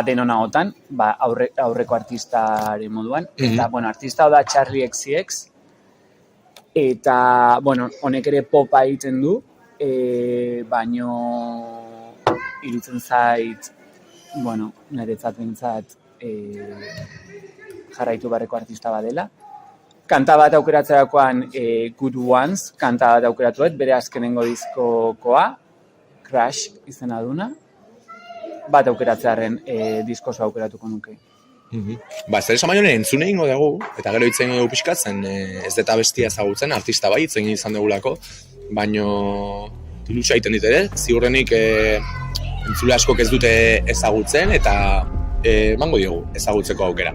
denona-otan, aurreko artistaren moduan. Eta, artista hau da Charli XCX, eta, honek ere popa egiten du, baino irutzen zait, niretzat behintzat jarraitu barreko artista badela. Kanta bat aukeratzerakoan Good Ones, kanta bat aukeratuet, bere azkenengo diskokoa, Crash izena duna, bat aukeratzearen diskoso aukeratuko nuke. Ez da esan baino entzune ingo dugu, eta gero hitzen dugu pixkat, zen ez deta bestia ezagutzen, artista bai, hitzen izan dugulako, baino ilusio egiten dit ere, ziurrenik entzule askok ez dute ezagutzen, eta emango diogu ezagutzeko aukera.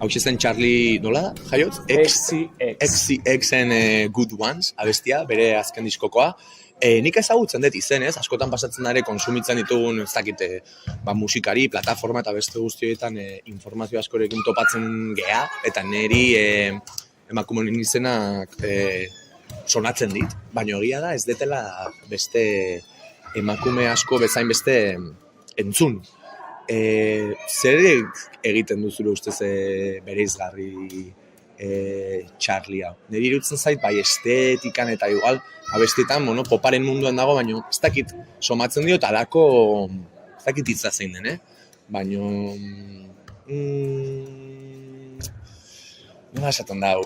Hauxe zen Charli, nola da, jaiotz? XCXen Good Ones, abestia, bere azken diskokoa. Nik ezagutzen dut izenez, askotan pasatzen ere konsumitzen ditugun, ez dakite, musikari, plataforma eta beste guztioetan informazio askorekin topatzen gea, eta niri emakumeen izenak sonatzen dit, baina egia da ez detela beste emakume asko bezain beste entzun. Zer egiten duzure ustez bereizgarri Charli hau? Niri irutzen zait, bai estetikan eta igual abestietan poparen munduan dago, baina ez dakit somatzen dio talako ez dakit hitza zein den, baino... nola esaten dau,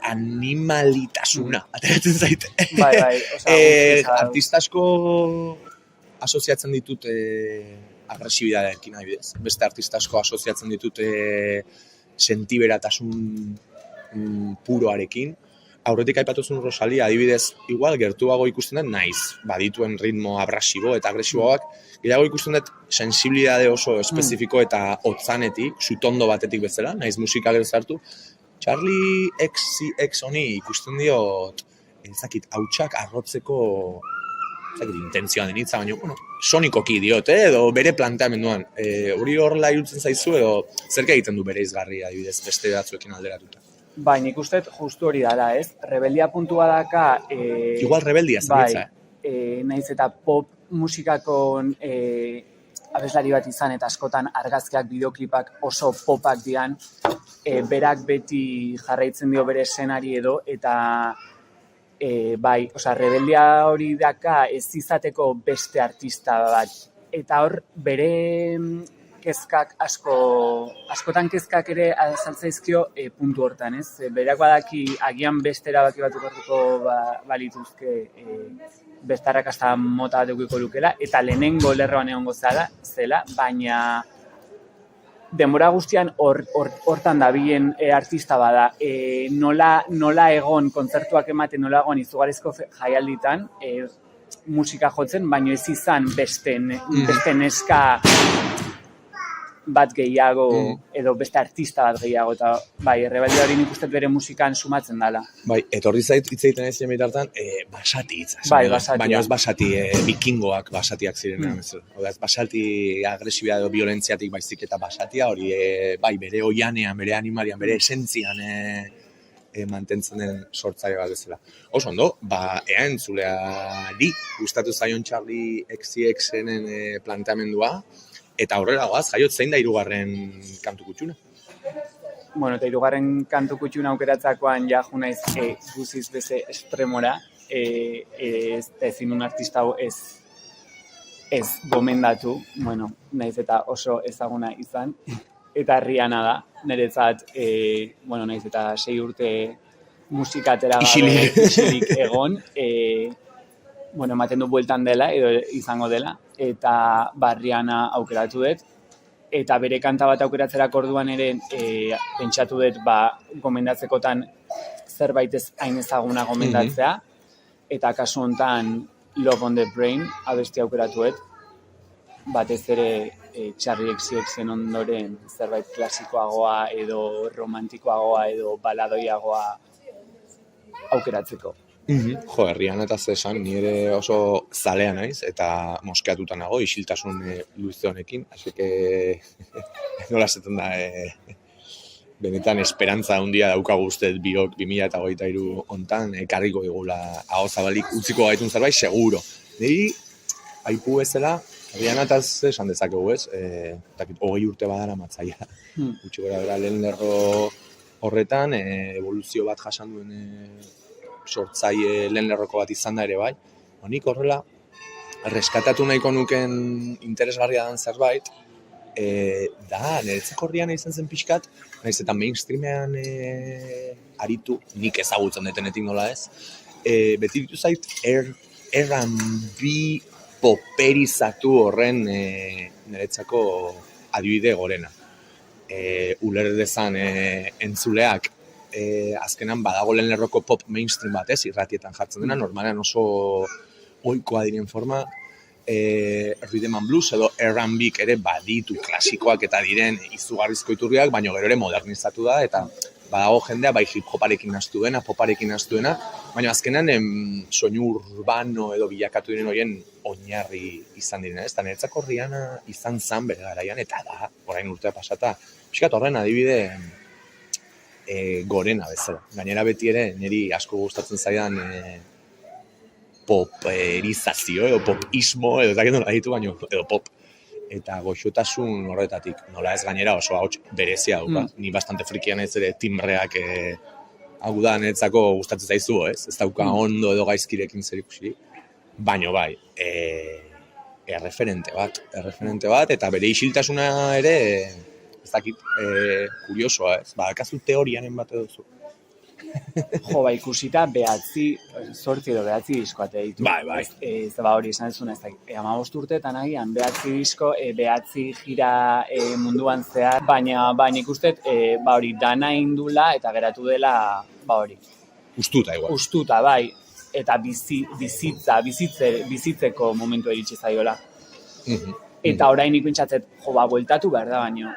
animalitasuna, ateratzen zait. Bai, Artista asko asoziatzen ditut agresibidadeekin adibidez. Beste artista asko asoziatzen ditut sentiberatasun puroarekin. Aurretik aipatuzun Rosalia, adibidez, igual gertuago ikusten dut naiz, badituen ritmo abrasibo eta agresiboak, gehiago ikusten dut sensibilidade oso espezifiko eta hotzanetik, sutondo batetik bezala, naiz musika gero zartu. Charlie XCX honi ikusten diot, ezakit, hautsak arrotzeko, ezakit, intentzioan denitza, baina, bueno, sonikoki diot, edo bere planteamenduan. Hori horrela irutzen zaizu, edo zerka egiten du bere izgarria, adibidez, beste batzuekin alderatuta. Bai, nik uste justu hori dala, ez? Rebeldia puntua daka... Igual rebeldia zanitza, naiz eta pop musikako abeslari bat izan eta askotan argazkiak, bideoklipak oso popak dian, berak beti jarraitzen dio bere eszenari edo, eta bai, osea, rebeldia hori daka ez izateko beste artista bat. Eta hor, bere kezkak askotan kezkak ere azaltzaizkio puntu hortan, ez? Berak badaki agian beste erabaki bat ukartuko balituzke beste arrakasta mota bat edukiko lukela, eta lehenengo lerroan egongo zela, baina denbora guztian hortan dabilen artista bada. Nola egon kontzertuak ematen, nola egon izugarrizko jaialditan, musika jotzen, baina ez izan beste neska bat gehiago, edo beste artista bat gehiago, eta bai, rebeldia hori nik uste bere musikan sumatzen dela. Bai, etorri zait hitz egiten ez zen bitartan, basati hitza. Bai, basati. Baina ez basati bikingoak basatiak zirenean. Oda, ez basati agresibia edo violentziatik baizik eta basatia hori, bai, bere oianean, bere animalian, bere esentzian mantentzen den sortzaile bat bezala. Oso ondo, ea entzuleari gustatu zaion Charlie XCX-enen planteamendua, eta aurrera goaz, jaiot, zein da hirugarren kantu kutxuna? Bueno, eta hirugarren kantu kutxuna aukeratzakoan ja junaiz guziz beze estremora, ezin un artista hau ez gomendatu, bueno, naiz eta oso ezaguna izan, eta Rihanna da, niretzat, bueno, naiz eta 6 urte musikatera gabe isilik egon, bueno, ematen du bueltan dela, edo izango dela, eta Rihanna aukeratu dut, eta bere kanta bat aukeratzerako orduan ere pentsatu dut gomendatzekotan zerbait ez hain ezaguna gomendatzea, eta kasu honetan Love on the Brain abesti aukeratu dut, batez ere Charlie XCXen ondoren zerbait klasikoagoa edo romantikoagoa edo baladoiagoa aukeratzeko. Jo, Rihanna eta zesan, ni ere oso zalea naiz, eta moskeatuta nago, isiltasun luze honekin, así que nola esaten da, benetan esperantza handia daukagu uste biok 2023 hontan ekarriko digula aho zabalik utziko gaitun zerbait, seguro. Niri, aipu bezala, Rihanna eta esan dezakegu ez, 20 urte badara matzaia. Gutxi gora bera lehen lerro horretan, evoluzio bat jasan duen sortzaile lehen lerroko bat izan da ere bai. Honik horrela, reskatatu nahiko nuken interesgarria dan zerbait, niretzako Rihanna izan zen pixkat, nahiz eta mainstreamean aritu, nik ezagutzen detenetik nola ez, beti ditu zait R&B poperizatu horren niretzako adibide gorena. Uler dezan entzuleak, azkenan badago lehen lerroko pop mainstream bat, irratietan jartzen dena, normalean oso ohikoa diren forma, rhythm and blues edo R&B ere baditu klasikoak eta diren izugarrizko iturriak, baina gero ere modernizatu da, eta badago jendea bai hip hoparekin nahastu dena, poparekin nahastu dena, baina azkenan soinu urbano edo bilakatu diren horien oinarri izan direna, ez? Eta niretzako Rihanna izan zan bere garaian, eta da, orain urtea pasata, pixkat horren adibide gorena bezala. Gainera beti ere, niri asko gustatzen zaidan poperizazio edo popismo edo ez dakit nola ditu baino, edo pop. Eta goxotasun horretatik, nola ez gainera oso hauts berezia dauka. Ni bastante frikian ez ere timreak hau da niretzako gustatzen zaizu, ez? Ez dauka ondo edo gaizkirekin zer ikusirik. Baino bai, erreferente bat, eta bere isiltasuna ere, ez dakit, kuriosoa, ez? Badakazu teorianen bat edo zu. Jo, ikusita 8 edo 9 disko ate ditu. Bai. Ez hori esan zuen, ez da, 15 urteetan agian 9 disko, 9 gira munduan zehar, baina nik uste, hori dana indula eta geratu dela, hori. Ustuta, igual. Ustuta, bai, eta bizitzeko momentu iritsi zaiola. Eta orain pentsatzet, bueltatu behar da, baino.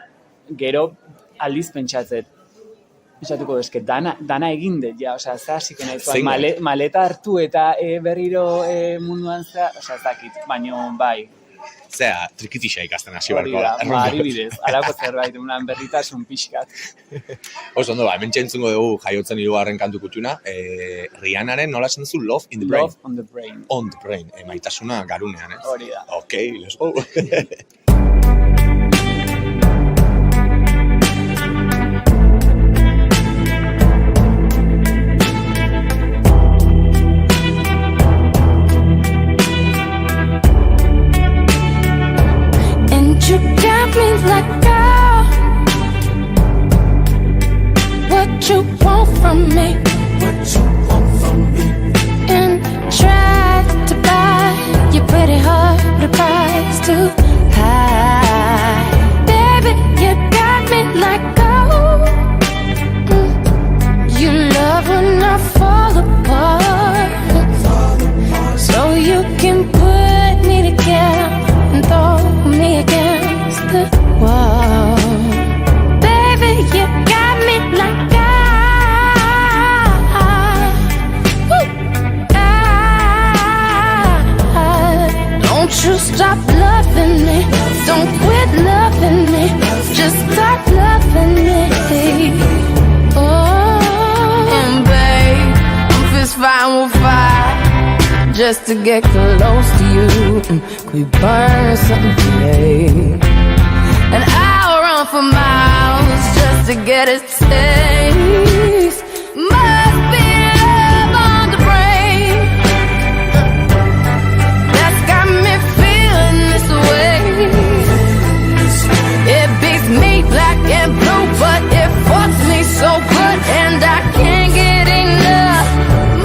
Gero aldiz pentsatuko eske dana egin dut, ja, osea, zehaziko nahi zuen, maleta hartu eta berriro munduan zehar, osea, ez dakit, baino, bai. Zea, trikitixa ikasten hasi barko da. Adibidez, alako zerbait, unan berritasun pixkat. Oso, ondo, hemen txentzungo dugu jaiotzen 3. kantu kutxuna, Rihannaren nola esan duzu, Love in the Brain? Love on the Brain. On the Brain, maitasuna garunean, ez? Hori da. Ok, let's go. You got me like, girl, what you want from me? And tried to buy your pretty heart, the price too high. Baby, you got me like, gold. You love when I fall apart, so you can put me together and throw me against the wall. Baby, you got me like don't you stop loving me, don't quit loving me, just stop loving me. Oh, and babe, I'm fist fighting with fire just to get close to you. Could we burn something today? And I'll run for miles just to get a taste. Must be love on the brain that's got me feeling this way. It beats me black and blue, but it fucks me so good, and I can't get enough.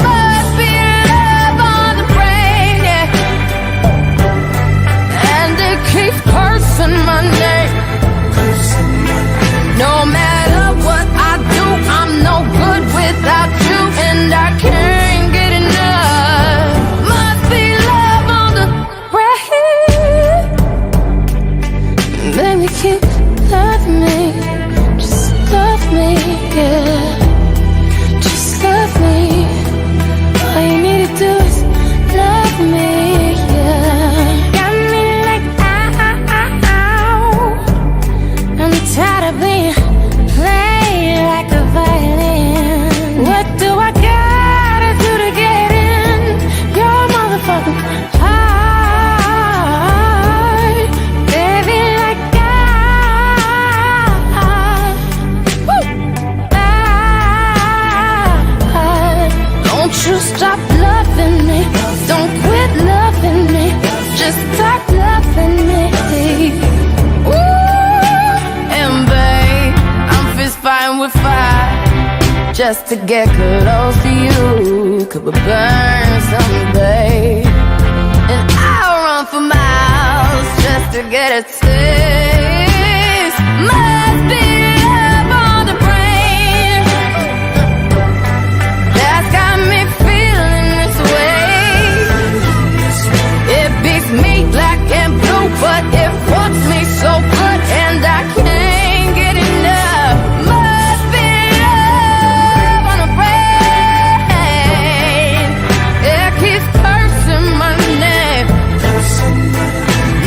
Must be love on the brain, yeah. And it keeps cursing my name. No matter what I do, I'm no good without you, and I can't get enough. Must be love on the brain. Baby, keep loving me, just love me, yeah. Just love me. All you need to do is love me, yeah. Got me like ow. I'm tired of being played like a violin. What do I gotta do to get in your motherfucking heart? Baby, like don't you stop loving me, don't quit loving me, just stop loving me. Ooh, and babe, I'm fist fighting with fire just to get close to you. Could we burn someday? And I'll run for miles just to get a taste. Must be love on the brain that's got me feeling this way. It beats me black and blue, but it fucks me so good, and I can't get enough. Must be love on the brain. It keeps cursing my name.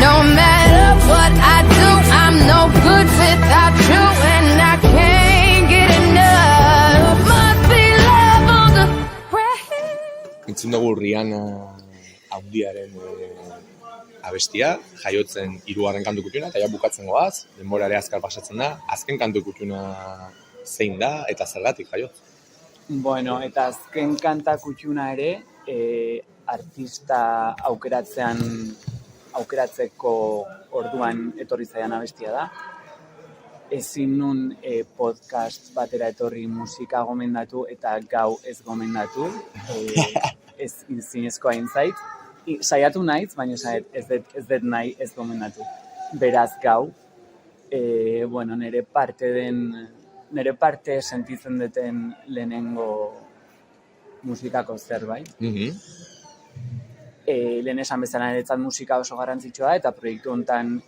No matter what I do, I'm no good without you, and I can't get enough. Must be love on the brain. Entzun dugu Rihanna handiaren abestia, jaiotzen 3. kantu kutxuna, eta ja bukatzen goaz, denbora ere azkar pasatzen da. Azken kantu kutxuna zein da, eta zergatik jaiot? Bueno, eta azken kanta kutxuna ere, artista aukeratzean aukeratzeko orduan etorri zaidan abestia da. Ezin nun podcast batera etorri musika gomendatu eta gau ez gomendatu. Ez zinezkoa inzait. Saiatu naiz, baina ez dut nahi ez gomendatu. Beraz gau, nire parte sentitzen duten lehenengo musikako zerbait. Lehen esan bezala niretzat musika oso garrantzitsua eta proiektu honetan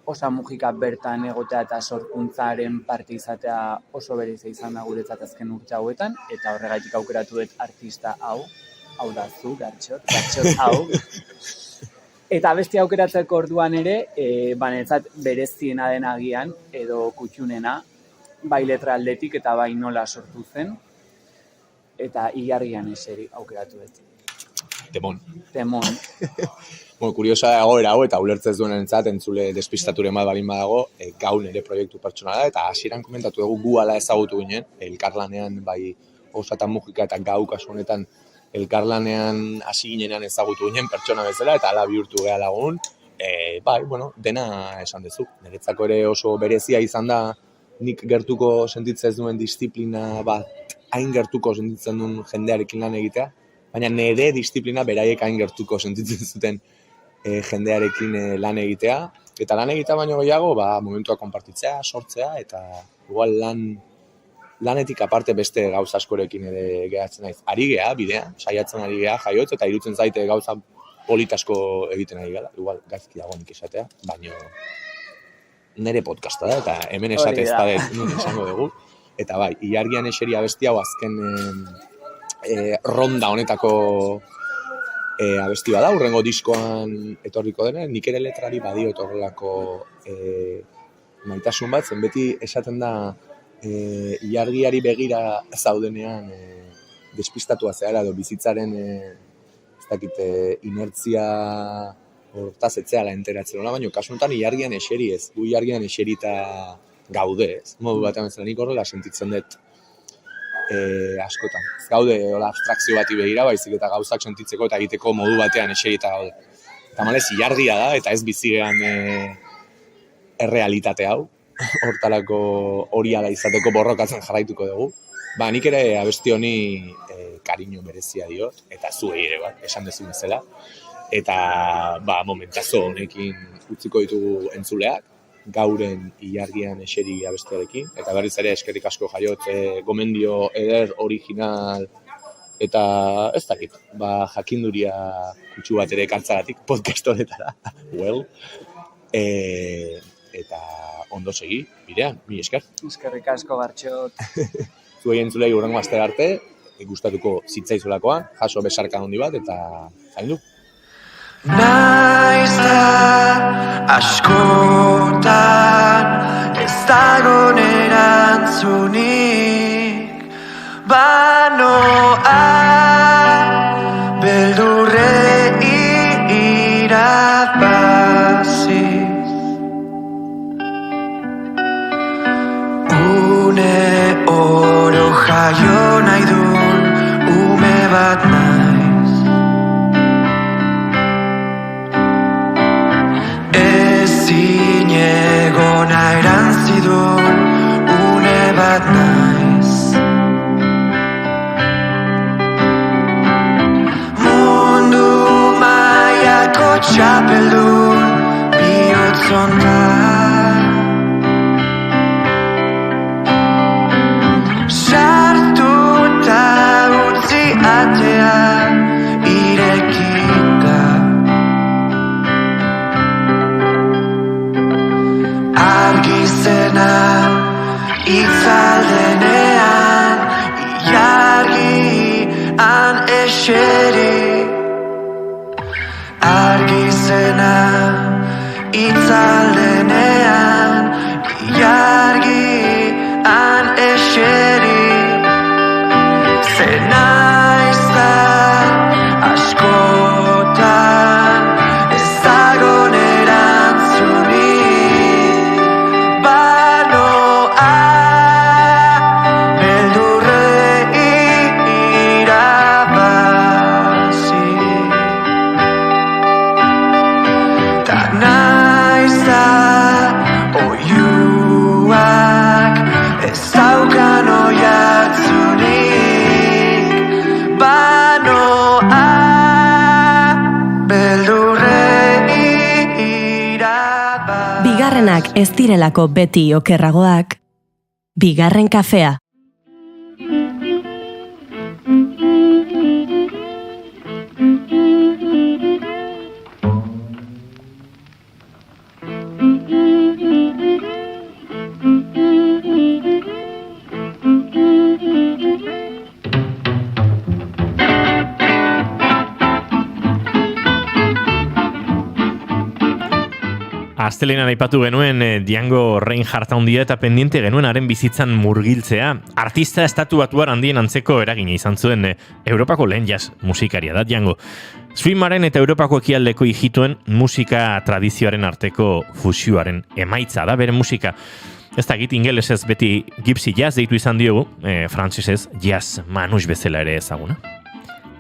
osa musika bertan egotea eta sorkuntzaren parte izatea oso berezia izan da guretzat azken urte hauetan, eta horregatik aukeratu dut artista hau da zu, Gartxot hau. Eta beste aukeratzeko orduan ere, niretzat bereziena den agian, edo kutxunena, bai letra aldetik eta bai nola sortu zen, eta ilargian eseri aukeratu dut. Temon. Kuriosa da egoera hau, eta ulertzez duen entzat, entzule despistaturen bat balin badago, gaun ere proiektu pertsonala, eta hasieran komentatu dugu gu ala ezagutu ginen, elkarlanean, bai, osatan mugika eta gau kasu honetan, elkarlanean hasi ginenean ezagutu ginen pertsona bezala, eta ala bihurtu geha lagun, dena esan dezu. Niretzako ere oso berezia izan da, nik gertuko sentitzen ez duen disiplina bat, hain gertuko sentitzen duen jendearekin lan egitea, baina nire disiplina beraiek hain gertuko sentitzen zuten jendearekin lan egitea. Eta lan egitea baino gehiago, momentua konpartitzea, sortzea, eta igual lanetik aparte beste gauza askorekin ere gehatzen naiz. Ari geha, bidea, saiatzen ari geha, jaiotz, eta irutzen zaite gauza politasko egiten ari gala. Igual gaizki dago nik esatea, baino nire podcasta da, eta hemen esate ez da nun esango dugu. Eta bai, ilargian eseri abesti hau azken ronda honetako abesti bada, urrengo diskoan etorriko dena, nik ere letrari badio etorrelako maitasun bat, zen beti esaten da ilargiari begira zaudenean despistatua zehara edo bizitzaren inertzia hortaz etzeala enteratzen hola, baina kasu honetan ilargian eseri ez, gu ilargian eserita gaude ez, modu batean bezala nik horrela sentitzen dut askotan. Ez gaude abstrakzio bati begira, baizik eta gauzak sentitzeko eta egiteko modu batean eserita gaude. Eta malez, ilargia da, eta ez bizigean errealitate hau, hortalako hori ala izateko borrokatzen jarraituko dugu. Nik ere abesti honi kariño berezia diot, eta zuei ere bat, esan dezu bezala. Eta momentazo honekin utziko ditugu entzuleak, gauren ilargian eseri abestiarekin, eta berriz ere eskerrik asko jaiot gomendio eder original eta ez dakit, jakinduria kutsu bat ere ekartzagatik podcast honetara, eta ondo segi, bidean, mi esker. Eskerrik asko Gartxot. Zuei entzulei hurrengo astera arte, gustatuko zitzaizulakoan, jaso besarka handi bat, eta zaindu. Naiz da askotan ez dagon erantzunik, banoa beldurrei irabaziz. Une oro jaio nahi duen ume bat naiz. Zinegona erantzidun une bat naiz. Mundu mailako txapeldun bihotzontan. Sartuta utzi atea irekita. Argizena itzaldenean, ilargian eseri. Argizena itzaldenean, ilargian eseri. Zenaiz da askotan ez dagon erantzunik. Banoa beldurrei irabazi. ez direlako beti okerragoak, bigarren kafea. Astelehenan aipatu genuen Django Reinhardt handia eta pendiente genuen haren bizitzan murgiltzea. Artista estatuatuar handien antzeko eragina izan zuen Europako lehen jazz musikaria da Django. Swingaren eta Europako ekialdeko hijituen musika tradizioaren arteko fusioaren emaitza da bere musika. Ez da git ingelesez beti gypsy jazz deitu izan diogu, frantsesez jazz manus bezala ere ezaguna.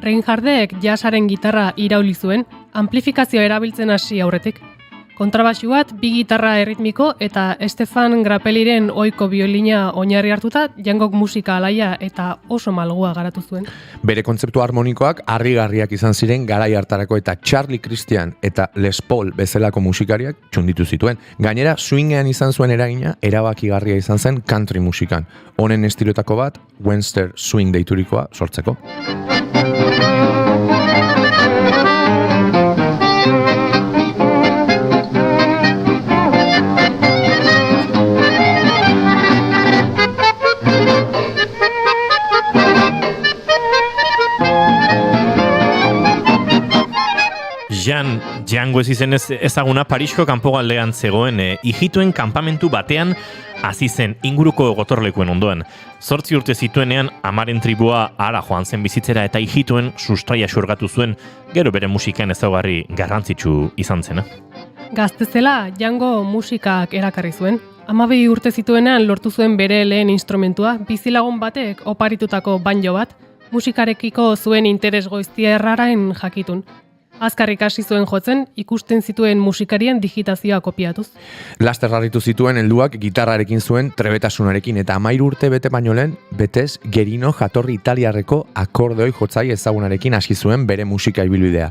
Reinhardtek jazzaren gitarra irauli zuen, amplifikazioa erabiltzen hasi aurretik. Kontrabaxu bat, bi gitarra erritmiko eta Stefan Grappelliren ohiko biolina oinarri hartuta Djangok musika alaia eta oso malgua garatu zuen. Bere kontzeptu harmonikoak harrigarriak izan ziren garai hartarako eta Charlie Christian eta Les Paul bezalako musikariak txunditu zituen. Gainera, swingean izan zuen eragina erabakigarria izan zen country musikan. Honen estilotako bat, Western swing deiturikoa sortzeko. Django ez izenez ezaguna Parisko kanpogaldean zegoen hijituen kanpamentu batean hasi zen inguruko gotorlekuen ondoan. 8 urte zituenean amaren tribua hara joan zen bizitzera eta hijituen sustraia xurgatu zuen, gero bere musikan ezaugarri garrantzitsu izan zena. Gaztezela Django musikak erakarri zuen. 12 urte zituenean lortu zuen bere lehen instrumentua, bizilagun batek oparitutako banjo bat, musikarekiko zuen interes goiztierraren jakitun. Azkar ikasi zuen jotzen, ikusten zituen musikarien digitazioa kopiatuz. Laster harritu zituen helduak gitarrarekin zuen trebetasunarekin eta 13 urte bete baino lehen, betez Gerino jatorri italiarreko akordeoi jotzai ezagunarekin hasi zuen bere musika ibilbidea.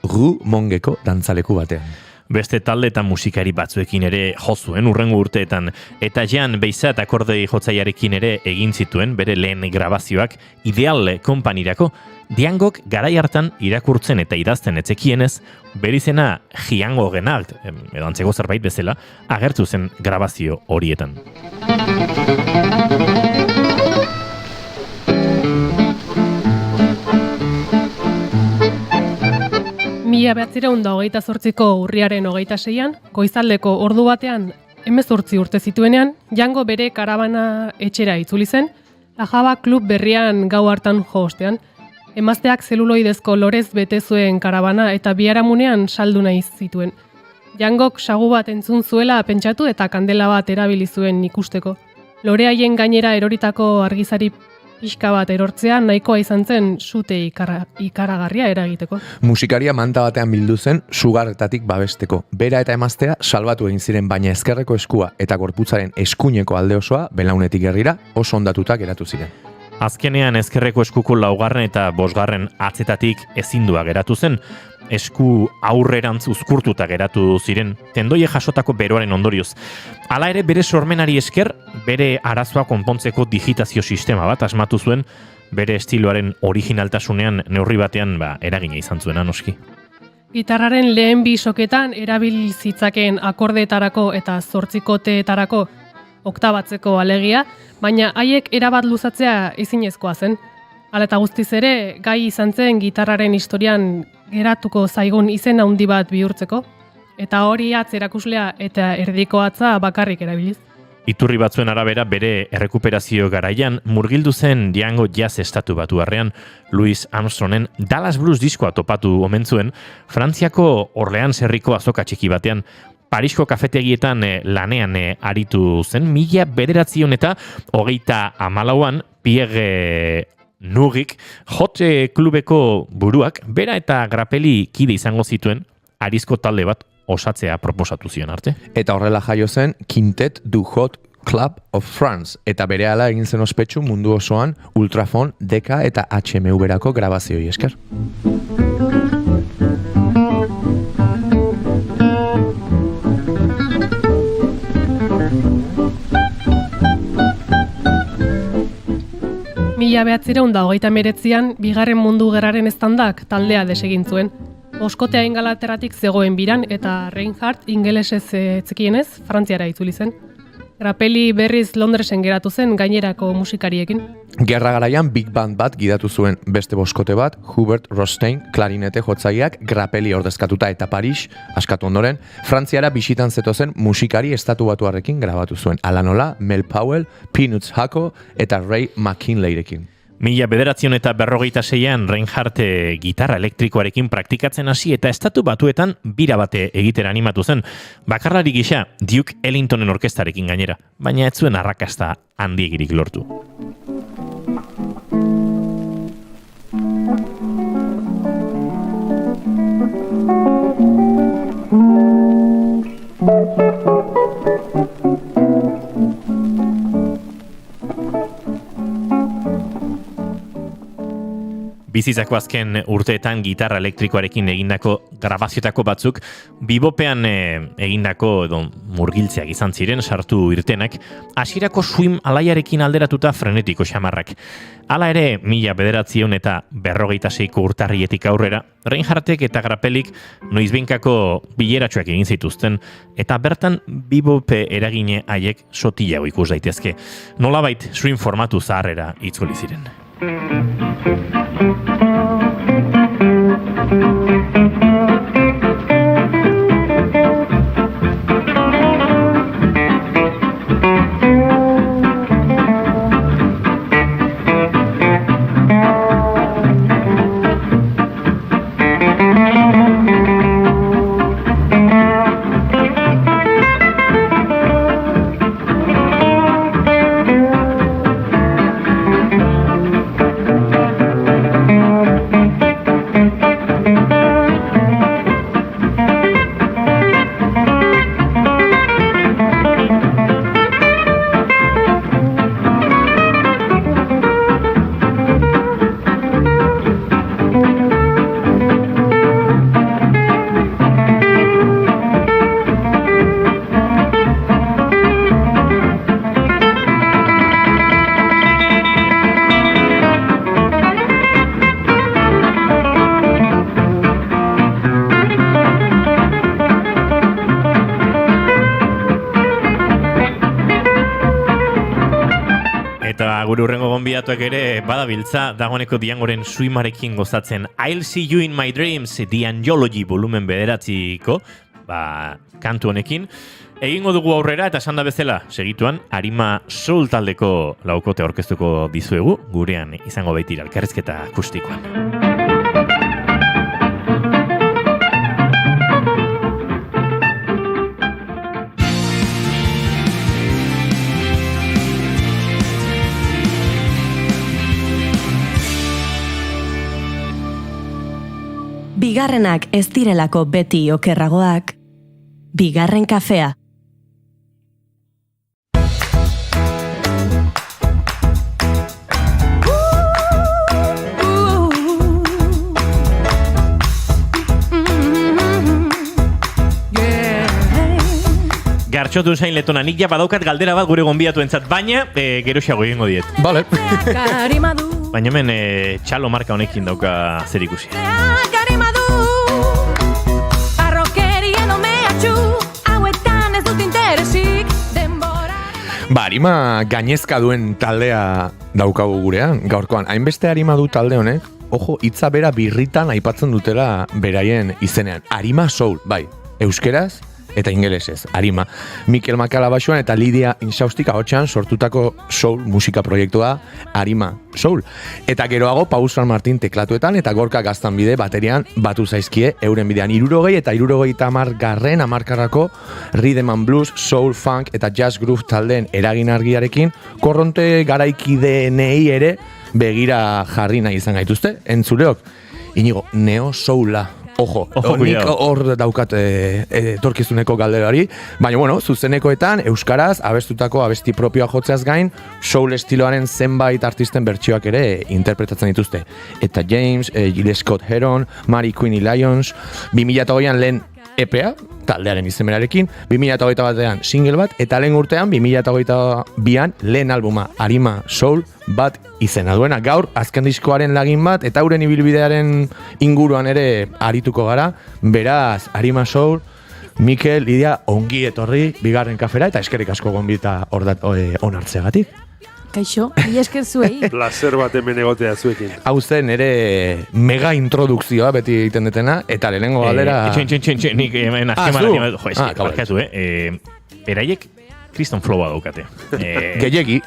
Rue Mongeko dantzaleku batean. Beste talde eta musikari batzuekin ere jo zuen hurrengo urteetan, eta Jan Beizat akordei jotzaiarekin ere egin zituen bere lehen grabazioak Ideal konpanirako. Djangok garai hartan irakurtzen eta idazten etzekienez, bere izena Django Genart, edo antzeko zerbait bezala, agertu zen grabazio horietan. Mila 1928ko urriaren 26an, goizaldeko ordu batean 18 urte zituenean, Django bere karabana etxera itzuli zen, La Java Club berrian gau hartan jo ostean. Emazteak zeluloidezko lorez bete zuen karabana eta biharamunean saldu nahi zituen. Djangok sagu bat entzun zuela pentsatu eta kandela bat erabili zuen ikusteko. Lore haien gainera eroritako argizari pixka bat erortzea nahikoa izan zen sute ikaragarria eragiteko. Musikaria manta batean bildu zen sugarretatik babesteko. Bera eta emaztea salbatu egin ziren, baina ezkerreko eskua eta gorputzaren eskuineko alde osoa belaunetik herrira oso ondatuta geratu ziren. Azkenean ezkerreko eskuko 4. eta 5. atzetatik ezindua geratu zen, esku aurrerantz uzkurtuta geratu ziren, tendoie jasotako beroaren ondorioz. Hala ere bere sormenari esker, bere arazoa konpontzeko digitazio sistema bat asmatu zuen, bere estiloaren originaltasunean neurri batean eragina izan zuena noski. Gitarraren lehen bi soketan erabil zitzakeen akordeetarako eta 8koteetarako oktabatzeko alegia, baina haiek erabat luzatzea ezinezkoa zen. Hala eta guztiz ere, gai izan zen gitarraren historian geratuko zaigun izen handi bat bihurtzeko, eta hori atz erakuslea eta erdiko atza bakarrik erabiliz. Iturri batzuen arabera bere errekuperazio garaian murgildu zen Django jazz estatu batuarrean Louis Armstrongen Dallas Blues diskoa topatu omen zuen, Frantziako Orleans herriko azoka txiki batean, Parisko kafetegietan lanean aritu zen, 1924an Pierre Nugik, hot klubeko buruak, bera eta Grappelli kide izango zituen, arizko talde bat osatzea proposatu zion arte. Eta horrela jaio zen Quintet du Hot Club of France, eta berehala egin zen ospetsu mundu osoan Ultrafon, Decca eta HMV berako grabazioi esker. 1929an bigarren mundu gerraren eztandak taldea desegin zuen. Boskotea Ingalateratik zegoen biran eta Reinhardt ingelesez zekienez Frantziara itzuli zen. Grappelli berriz Londresen geratu zen gainerako musikariekin. Gerra garaian Big Band bat gidatu zuen beste boskote bat, Hubert Rostein, klarinete jotzaileak Grappelli ordezkatuta eta Paris askatu ondoren, Frantziara bisitan zetozen musikari estatubatuarrekin grabatu zuen. Hala nola, Mel Powell, Peanuts Hako eta Ray McKinleyrekin. 1956an Reinhardt gitarra elektrikoarekin praktikatzen hasi eta estatu batuetan bira bate egitera animatu zen. Bakarlari gisa Duke Ellingtonen orkestarekin gainera, baina ez zuen arrakasta handiegirik lortu. Bizitzako azken urteetan gitarra elektrikoarekin egindako grabazioetako batzuk bibopean egindako edo murgiltzeak izan ziren sartu irtenak, hasierako swing alaiarekin alderatuta frenetiko xamarrak. Hala ere, 1956ko urtarrietik aurrera, Reinhardtek eta Grappellik noizbehinkako bileratxoak egin zituzten, eta bertan bibope eragine haiek sotilago ikus daitezke. Nolabait swing formatu zaharrera itzuli ziren. Gure urrengo gonbidatuak ere badabiltza dagoeneko Diangoren Swimarekin gozatzen I'll See You in My Dreams, The Angiology volumen 9ko kantu honekin. Egingo dugu aurrera eta esan da bezala segituan Arima Soul taldeko laukote aurkeztuko dizuegu, gurean izango baitira elkarrizketa akustikoan. Bigarrenak ez direlako beti okerragoak, bigarren kafea. Gartxotu zain letona, nik ja badaukat galdera bat gure gonbidatuentzat, baina geroxeago egingo diet. Vale. Baina hemen txalo marka honekin dauka zer ikusi. Arima gainezka duen taldea daukagu gurean, gaurkoan. Hainbeste arima du talde honek, ojo, hitza bera birritan aipatzen dutela beraien izenean. Arima Soul, bai, euskeraz eta ingelesez, Arima. Mikel Makala baxuan eta Lidia Insaustik ahotsan sortutako soul musika proiektua Arima Soul. Eta geroago Paul San Martin teklatuetan eta Gorka Gaztanbide baterian batu zaizkie euren bidean 60 eta 70 hamarkarrako rhythm and blues, soul, funk eta jazz groove taldeen eragin argiarekin korronte garaikideenei ere begira jarri nahi izan gaituzte. Entzuleok, Inigo, neo soula. Ojo, nik hor daukat etorkizuneko galderari, baina bueno, zuzenekoetan euskaraz abestutako abesti propioa jotzeaz gain, soul estiloaren zenbait artisten bertsioak ere interpretatzen dituzte. Eta James, Gilles Scott Heron, Mary Queenie Lyons, 2008an lehen EPA taldearen izenberarekin, 2021 batean single bat, eta lehen urtean 2022an lehen albuma Arima Soul bat izena duena. Gaur azken diskoaren lagin bat eta euren ibilbidearen inguruan ere arituko gara. Beraz, Arima Soul, Mikel, Lidia, ongi etorri bigarren kafera eta eskerrik asko gonbita onartzeagatik. Kaixo, mila esker zuei. Placer bat hemen egotea zuekin. Hau zen ere mega introdukzioa beti egiten detena, eta lehenengo galdera... Nik hemen azken barkatu, beraiek Kriston flowa daukate. Gehiegi.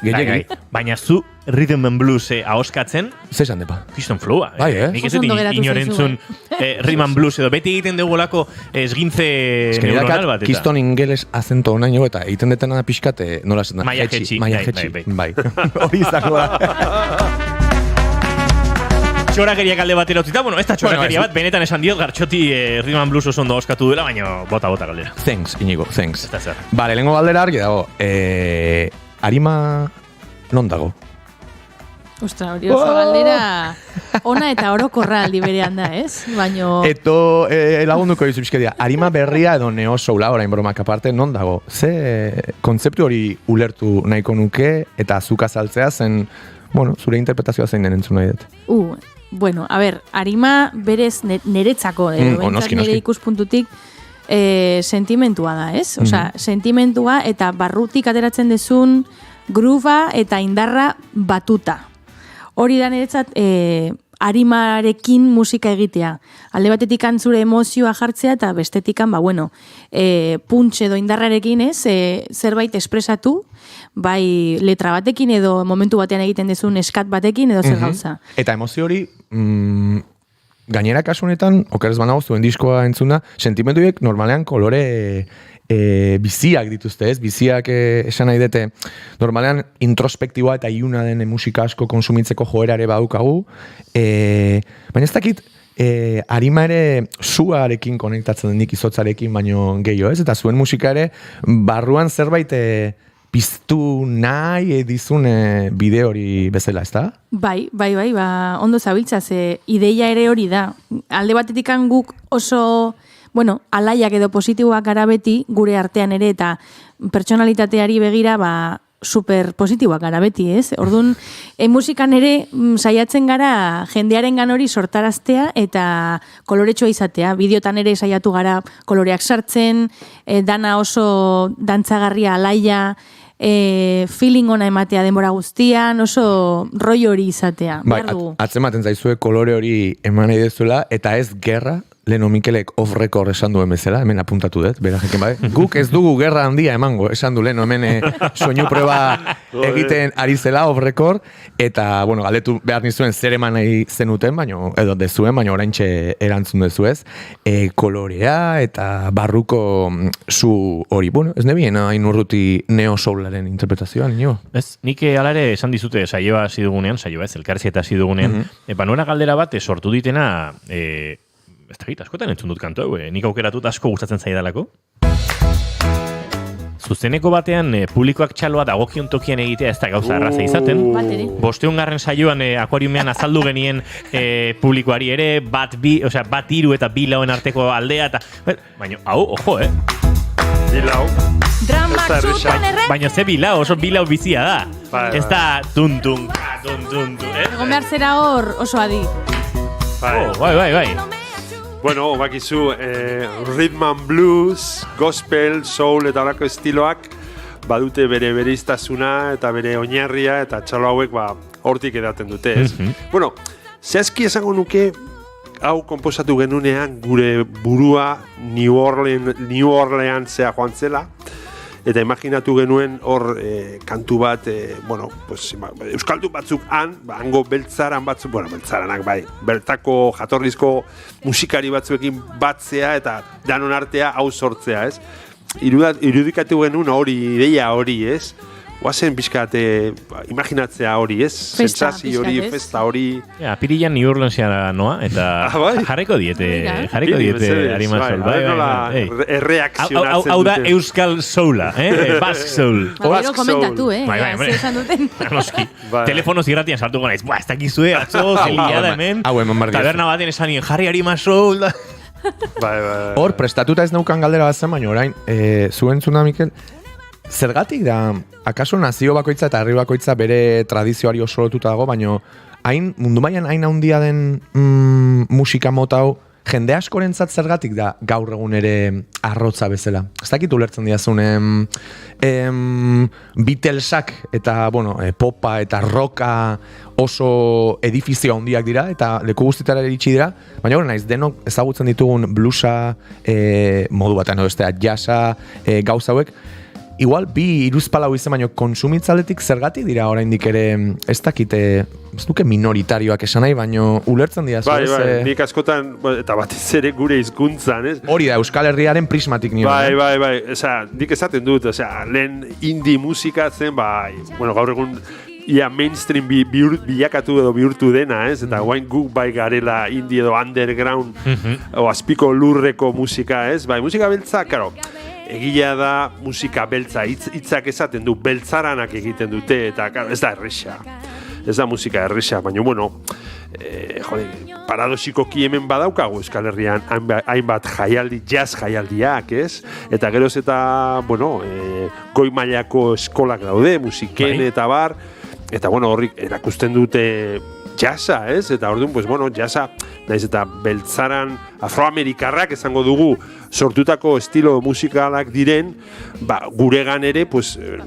Baina zu Rhythm and Blues ahoskatzen... Zesan depa. Kriston flowa. Bai, Nik ez dut inorentzun Rhythm and Blues edo beti egiten dugulako esgintze neuronal bat. Kiston ingeles azento onaino eta egiten detena da pixkate nola zen da. Maia jetxi. Bai. Hori izango da. Txorakeriak alde batera utzita, ez da txorakeria bat, benetan esan diot, Gartxoti Rhythm and Blues oso ondo oskatu duela, baina bota galdera. Thanks, Inigo, thanks. Ez da zer. Bale, lehenko galdera argi dago. Arima non dago? Ostra, hori oso galdera ona eta orokorra aldi berean da, ez? Baino... Eto lagunduko dizu bizkedia, Arima berria edo neo soula orain bromak aparte non dago? Ze kontzeptu hori ulertu nahiko nuke eta zuka saltzea zen, zure interpretazioa zein den entzun nahi dut. Bueno, a ber, Arima berez neretzako, nire ikuspuntutik sentimentua da, ez? Osea, sentimentua eta barrutik ateratzen dezun gruba eta indarra batuta. Hori da niretzat Arimarekin musika egitea. Alde batetik zure emozioa jartzea eta bestetikan, punch edo indarrarekin zerbait espresatu, bai letra batekin edo momentu batean egiten dezun eskat batekin edo zer gauza. Eta emozio hori, gainera kasunetan, okeres banago zuen diskoa entzuna, sentimentuek normalean kolore... biziak dituzte, ez? Biziak esan nahi dute, normalean introspektiboa eta iuna den musika asko konsumitzeko joera ere badukagu, baina ez dakit Arima ere zuarekin konektatzen denik izotzarekin baino gehiago, ez? Eta zuen musika ere barruan zerbait piztu nahi dizun bide hori bezala, ez da? Bai, ondo zabiltza, ideia ere hori da. Alde batetik guk oso... alaiak edo positiboak gara beti, gure artean ere, eta pertsonalitateari begira, super positiboak gara beti, ez? Orduan, musikan ere saiatzen gara jendearen hori sortaraztea eta koloretxoa izatea. Bideotan ere saiatu gara koloreak sartzen, dana oso dantzagarria alaia, feeling ona ematea denbora guztian, oso roi hori izatea. Bai, atzematen zaizue kolore hori eman nahi dezuela, eta ez gerra, Leno Mikelek off record esan duen bezala, hemen apuntatu dut, bera jeken bai. Guk ez dugu gerra handia emango, esan du Leno hemen soinu proba egiten ari zela off record, eta, galdetu behar nizuen zer eman nahi zenuten, edo dezuen, baina oraintxe erantzun dezuez, kolorea eta barruko zu hori, ez nebien hain urruti neo soularen interpretazioan, nio? Ez, nik alare esan dizute saioa hasi dugunean, elkarrizketa hasi dugunean, nuena galdera bat sortu ditena, ez da gita, askotan entzun dut kantu hau, nik aukeratut asko gustatzen zaidalako. Zuzeneko batean publikoak txaloa dagokion tokian egitea ez da gauza erraza izaten. 500. saioan akuariumean azaldu genien publikoari ere, bat hiru eta bi lauen arteko aldea, eta baina, hau, ojo, Bilau. Baina ze bilau, oso bilau bizia da. Ez da tun-tun. Egon behar zera hor oso adi. Bai. Bueno, bakizu, rhythm and blues, gospel, soul eta horako estiloak badute bere bereiztasuna eta bere oinarria eta txalo hauek hortik edaten dute, ez? Bueno, zehazki esango nuke hau konposatu genunean gure burua New Orleansea joan zela, eta imaginatu genuen hor kantu bat, euskaldun batzuk hango beltzaran batzuk, beltzaranak bai, bertako jatorrizko musikari batzuekin batzea eta danon artea hau sortzea, ez? Irudikatu genuen hori, ideia hori, ez? Oazen bizkat imaginatzea hori, ez? Sentsazio hori, festa hori... Apirilan New Orleansia noa, eta jarriko diete Arima Soul. Erreakzionatzen hau da Euskal Soula, Basque Soul. Gero komentatu, esan duten. Telefonoz irratian sartu gona, ez dakizue, atzo, zeliada hemen, taberna baten esan nien, jarri Arima Soul. Bai. Hor, prestatuta ez neukan galdera bat zen, baina orain, zuen zuna, Mikel, zergatik da, akaso nazio bakoitza eta herri bakoitza bere tradizioari oso lotuta dago, baina mundu mailan hain handia den musika mota hau, jende askorentzat zergatik da gaur egun ere arrotza bezala. Ez dakit ulertzen diazun Beatlesak eta popa eta rocka oso edifizio handiak dira eta leku guztitara iritsi dira, baina hori naiz denok ezagutzen ditugun bluesa, modu batean edo bestea jazza, gauza hauek, igual bi hiruzpalau izen baino konsumitzaletik zergatik dira oraindik ere ez dakite, ez duke minoritarioak esan nahi, baino ulertzen dira. Bai, nik askotan, eta batez ere gure hizkuntzan, ez? Hori da, Euskal Herriaren prismatik nio. Bai, osea, nik esaten dut, osea, lehen indie musika zen, gaur egun ia mainstream bilakatu edo bihurtu dena, ez? Eta guain guk bai garela indie edo underground o azpiko lurreko musika, ez? Bai, musika beltza, karo, egia da musika beltza, hitzak esaten du, beltzaranak egiten dute, eta ez da erresa. Ez da musika erresa, baina, paradoxikoki hemen badaukagu Euskal Herrian hainbat jaialdi, jazz jaialdiak, ez? Eta geroz eta, goi mailako eskolak daude, musiken eta bar, eta, horrik erakusten dute jazza, ez? Eta orduan, jazza, naiz eta beltzaran afroamerikarrak esango dugu sortutako estilo musikalak diren, guregan ere,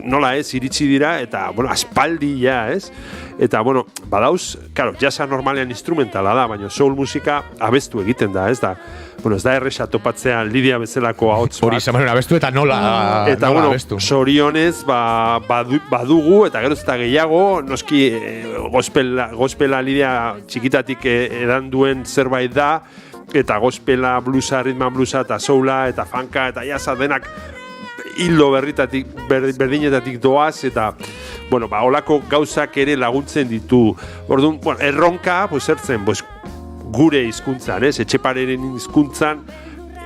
nola ez, iritsi dira, eta, aspaldi ja, ez? Eta, badauz, jazza normalean instrumentala da, baina soul musika abestu egiten da, ez da? Ez da erresa topatzea Lidia bezalako ahots bat. Hori izan abestu eta nola abestu. Sorionez, badugu, eta gero ez da gehiago, noski gospela Lidia txikitatik edan duen zerbait da, eta gospela, bluesa, ritman bluesa, eta soula, eta funka, eta jazza denak hildo berdinetatik doaz, eta, holako gauzak ere laguntzen ditu. Orduan, erronka, zertzen, gure hizkuntzan, Etxepareren hizkuntzan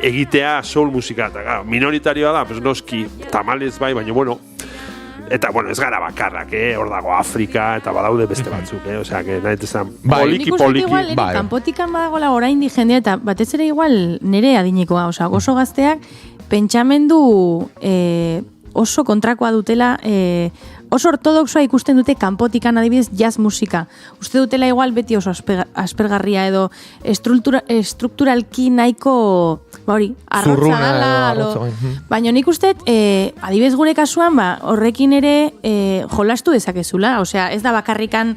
egitea soul musika, eta minoritarioa da, noski, tamalez bai, baina, eta, ez gara bakarrak, hor dago Afrika, eta badaude beste batzuk, osea, nahi ezan, poliki. Kanpotikan badagoela orain di jendea, eta batez ere igual nere adinikoa, osea, oso gazteak, pentsamendu oso kontrakoa dutela, oso ortodoxoa ikusten dute kanpotikan adibidez jazz musika. Uste dutela igual beti oso aspergarria edo estrukturalki nahiko arrotza dala. Baina nik uste, adibidez gure kasuan, horrekin ere jolastu dezakezula. Osea, ez da bakarrikan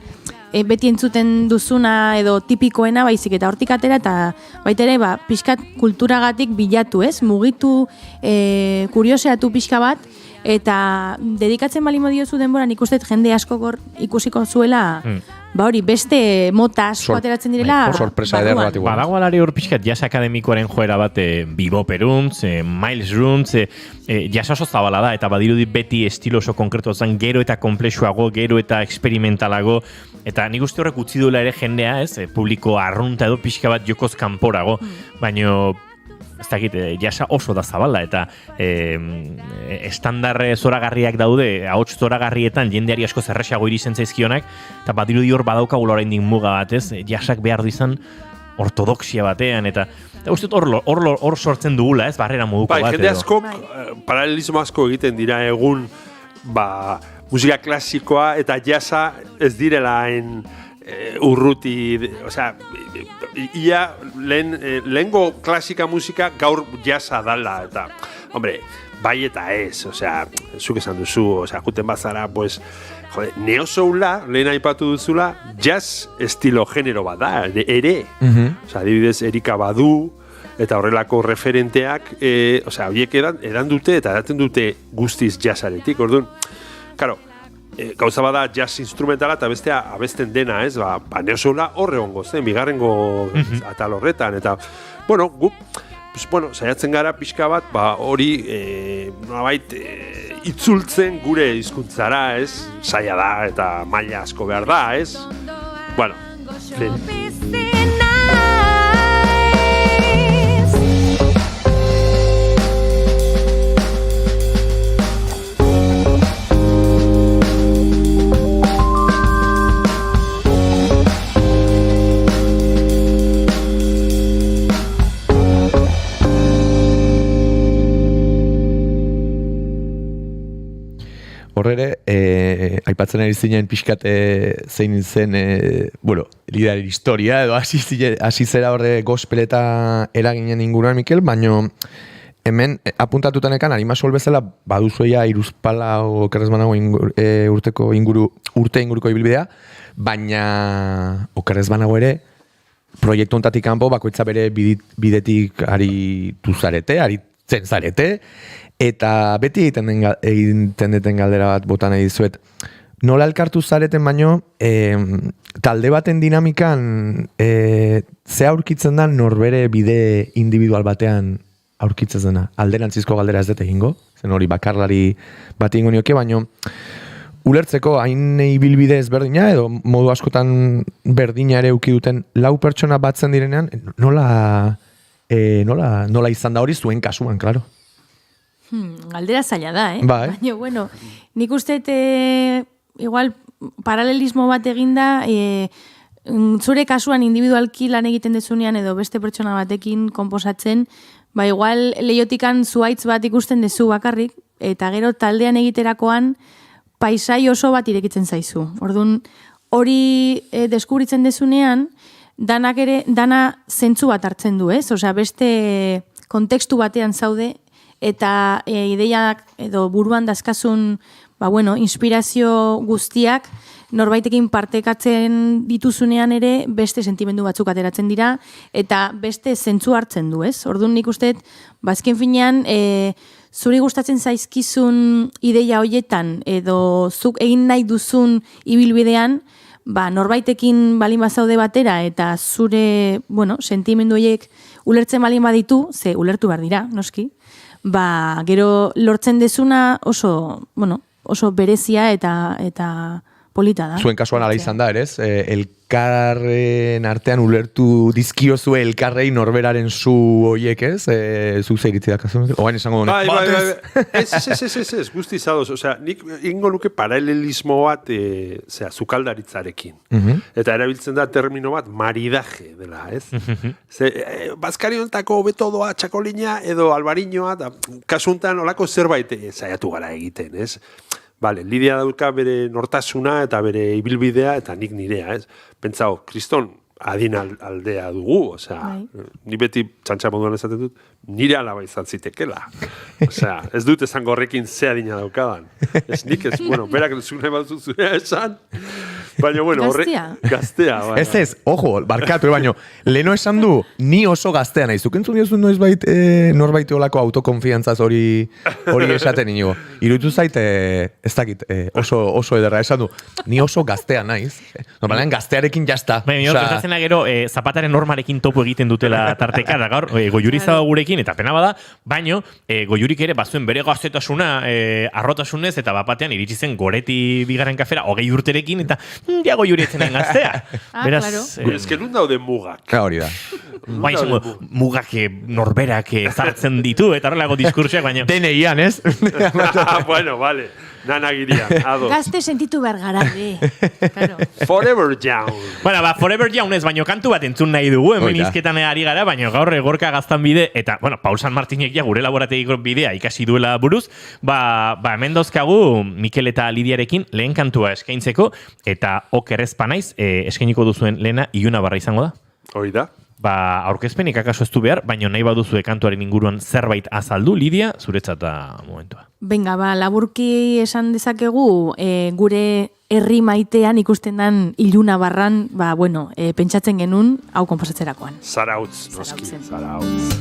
beti entzuten duzuna edo tipikoena, baizik eta hortik atera, eta baita ere, pixkat kulturagatik bilatu, ez? Mugitu, kurioseatu pixka bat, eta dedikatzen balimo diozu denbora, nik uste jende asko ikusiko zuela, beste mota asko ateratzen direla. Sorpresa eder bat igual. Badago alare hor pixkat jazz akademikoaren joera bat Beboperuntz, Miles Runtz, jazz oso zabala da, eta badirudi beti estilo oso konkretu zen, gero eta komplexuago, gero eta experimentalago, eta nik uste horrek utzi duela ere jendea, publiko arrunta edo pixka bat jokoz kanporago, baino ez dakit, jasa oso da zabala, eta estandar zoragarriak daude, ahots zoragarrietan jendeari asko zerrexago irizen zaizkionak, eta badirudi hor badaukagula oraindik muga bat, jasak behar du izan ortodoxia batean, eta uste hor sortzen dugula, barrera moduko bat. Jende askok, paralelismo asko egiten dira egun, musika klasikoa eta jasa ez direla urruti, osea, ia lehengo klasika musika gaur jasa dala, eta, hombre, bai eta ez, osea, zuk esan duzu, osea, juten bazara, pues, neo-soula, lehen aipatu duzula, jazz estilo genero bat da, ere, osea, adibidez, Erika Badu, eta horrelako referenteak, osea, horiek edan dute, eta edaten dute guztiz jazzaretik, orduan, karo, gauza bada jazz instrumentala eta bestea abesten dena, ez? Neo-soula horre hongo zen, bigarrengo atal horretan, eta, guk, saiatzen gara pixka bat, hori, nolabait, itzultzen gure hizkuntzara, ez? Saia da, eta maila asko behar da, ez? hor ere, aipatzen ari zinen pixkate zein zen, lideraren historia, edo hasi zera horre gospel eta eraginen inguruan, Mikel, baino hemen apuntatutenekan Arimasol bezala baduzuia Iruzpala o Okerrezbanago urte inguruko ibilbidea, baina Okerrezbanago ere proiektu hontatik kanpo bakoitza bere bidetik aritu zarete, aritzen zarete, eta beti egiten deten galdera bat bota nahi dizuet. Nola elkartu zareten baino, talde baten dinamikan ze aurkitzen da norbere bide individual batean aurkitzen dena. Alderantzizko galdera ez dut egingo, zen hori bakarlari bat egingo nioke, baino ulertzeko hain ibilbide ezberdina edo modu askotan berdina ere uki duten lau pertsona batzen direnean, nola izan da hori zuen kasuan, klaro? Galdera zaila da, Bai. Baina, bueno, nik uste igual paralelismo bat eginda, zure kasuan individualki lan egiten dezunean edo beste pertsona batekin konposatzen, ba igual leiotikan zuaitz bat ikusten dezu bakarrik, eta gero taldean egiterakoan paisai oso bat irekitzen zaizu. Orduan, hori deskubritzen dezunean, dana zentzu bat hartzen du, ez? Osea, beste kontekstu batean zaude, eta ideiak edo buruan dazkazun inspirazio guztiak norbaitekin partekatzen dituzunean ere beste sentimendu batzuk ateratzen dira eta beste zentzu hartzen du, ez? Orduan nik uste, bazken finean, zuri gustatzen zaizkizun ideia hoietan edo zuk egin nahi duzun ibilbidean, norbaitekin balin bazaude batera eta zure, sentimendu horiek ulertzen balin baditu, ze ulertu behar dira, noski, gero lortzen dezuna oso berezia eta polita da. Zuen kasuan ala izan da, erez? Elkarren artean ulertu dizkiozue elkarrei norberaren zu hoiek, ez? Zuk zeiritzi da kasu? Oain esango dune. Ez, guzti zadoz. Osea, nik ingo nuke paralelismo bat zukaldaritzarekin. Eta erabiltzen da termino bat maridaje dela, ez? Bazkariontako betodoa, txakolina edo albariñoa, kasuntan olako zerbait saiatu gara egiten, ez? Bale, Lidia dauka bere nortasuna eta bere ibilbidea eta nik nirea, ez? Pentsao, kriston adin aldea dugu, osea, ni beti txantxa moduan esaten dut, nire alaba izan zitekela. Osea, ez dut esango horrekin ze adina daukadan. Ez nik ez, berak zure bat zurea esan, baina, gaztea. Ez, ojo, barkatu, baina, leno esan du, ni oso gaztea nahi. Zuk entzun diozun noizbait norbait olako autokonfiantzaz hori esaten inigo. Iruditu zait, ez dakit, oso ederra esan du, ni oso gaztea naiz. Normalean gaztearekin jazta. Baina, gero, zapataren normalekin topo egiten dutela tarteka, da gaur, Goiuri zaba gurekin, eta pena bada, baino, Goiurik ere bazuen bere gaztetasuna arrotasunez, eta bapatean iritsi zen Goreti bigarren kafera, 20 urterekin, eta ja Goiuri etzenen gaztea. Beraz, ez que nun daude mugak. Hori da. Bai, mugak norberak zartzen ditu, eta horrelago diskursiak, baina... Deneian, ez? Bueno, vale. Nanagirian, ados. Gazte sentitu behar gara, claro. Forever Young. Bueno, Forever Young ez, baino kantu bat entzun nahi dugu, hemen izketan ari gara, baino gaur Gorka Gaztan bide, eta, Paul San Martinek ja gure laborategiko bidea ikasi duela buruz, hemen dozkagu Mikel eta Lidiarekin lehen kantua eskaintzeko, eta okerrezpanaiz eskainiko duzuen lehena Iluna Barra izango da. Hoi da. Aurkezpenik akaso ez du behar, baina nahi baduzue kantuaren inguruan zerbait azaldu, Lidia, zuretzat da momentua. Benga, laburki esan dezakegu, gure herri maitean ikusten den Iluna Barran, pentsatzen genuen, hau konposatzerakoan. Zarautz, noski, Zarautz.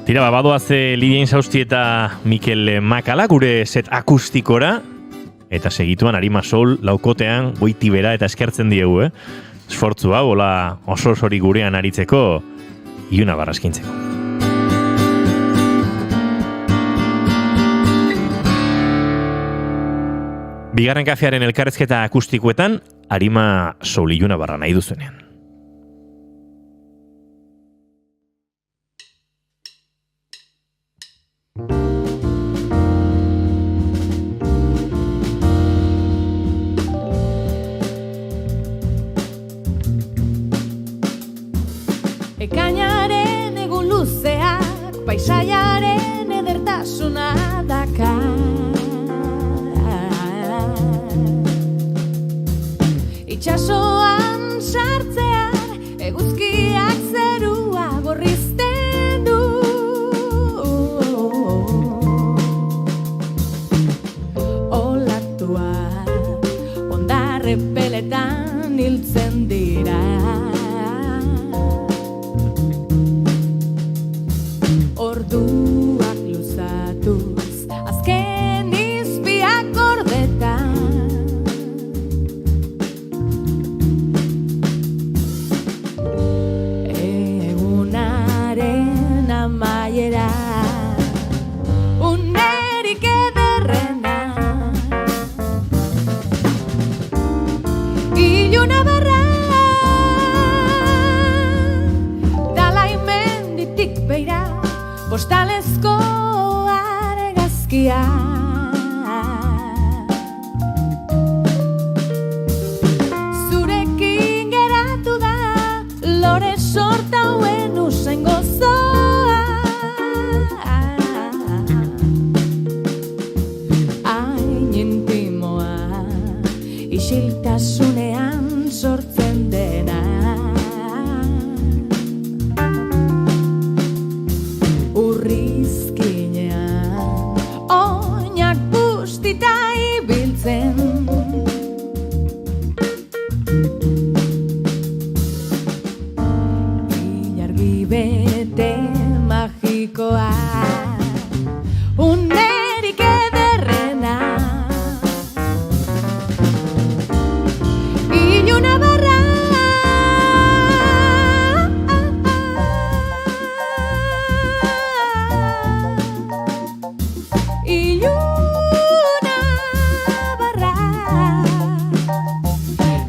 Tira, badoaz Lidia Insausti eta Mikel Makala, gure set akustikora, eta segituan Arimasol laukotean goiti bera eta eskertzen diegu, esfortzu hau, oso hori gurean aritzeko Iluna Barra eskintzeko. Bigarren kafearen elkarrezketa akustikoetan, Arimasol Iluna Barra nahi duzuenean. Ekainaren egun luzeak paisaiaren edertasuna dakar. Itxasoan sartzean eguzkiak zerua gorrizten du. Olatua hondarre peletan hiltzen dira. Orduak luzatuz azken izpiak gordetan. Egunaren amaiera unerik ederrena. Iluna barra dala imenditik beira postalezko argazkia. Zurekin geratu da lore sorta hauen usain gozoa. Hain intimoa isiltasunean sortzen dena. Urrizkinean oinak bustita ibiltzen. Ilargi bete magikoa unerik ederrena. Iluna barra Iluna barra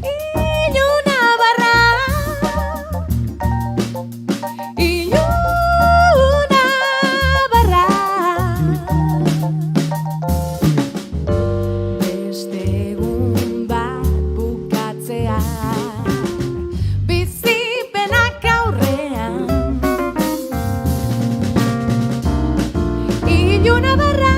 Iluna barra Iluna barra. Beste egun bat bukatzea bizipenak aurrean. Iluna barra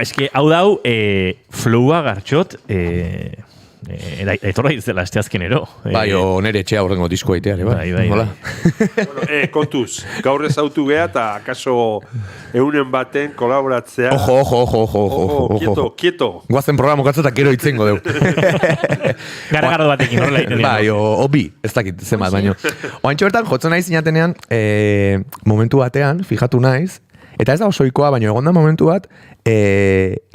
Eske, hau dau, flowa gartxot, etorra izela asteazkenero. Bai, o nere etxea horrengo diskoa iteare, bai. Bai. Bueno, kontuz, gaur ezautu geha eta akaso eunen baten kolaboratzea. Ojo. Quieto. Guazen programa katzu eta kero itzengo deu. Gara batekin, horrela iten. Bai, obi, ez dakit, zenbat, baino. Oantxo bertan, jotzen naiz inatenean, momentu batean, fijatu naiz, eta ez da osoikoa, baino egonda momentu bat,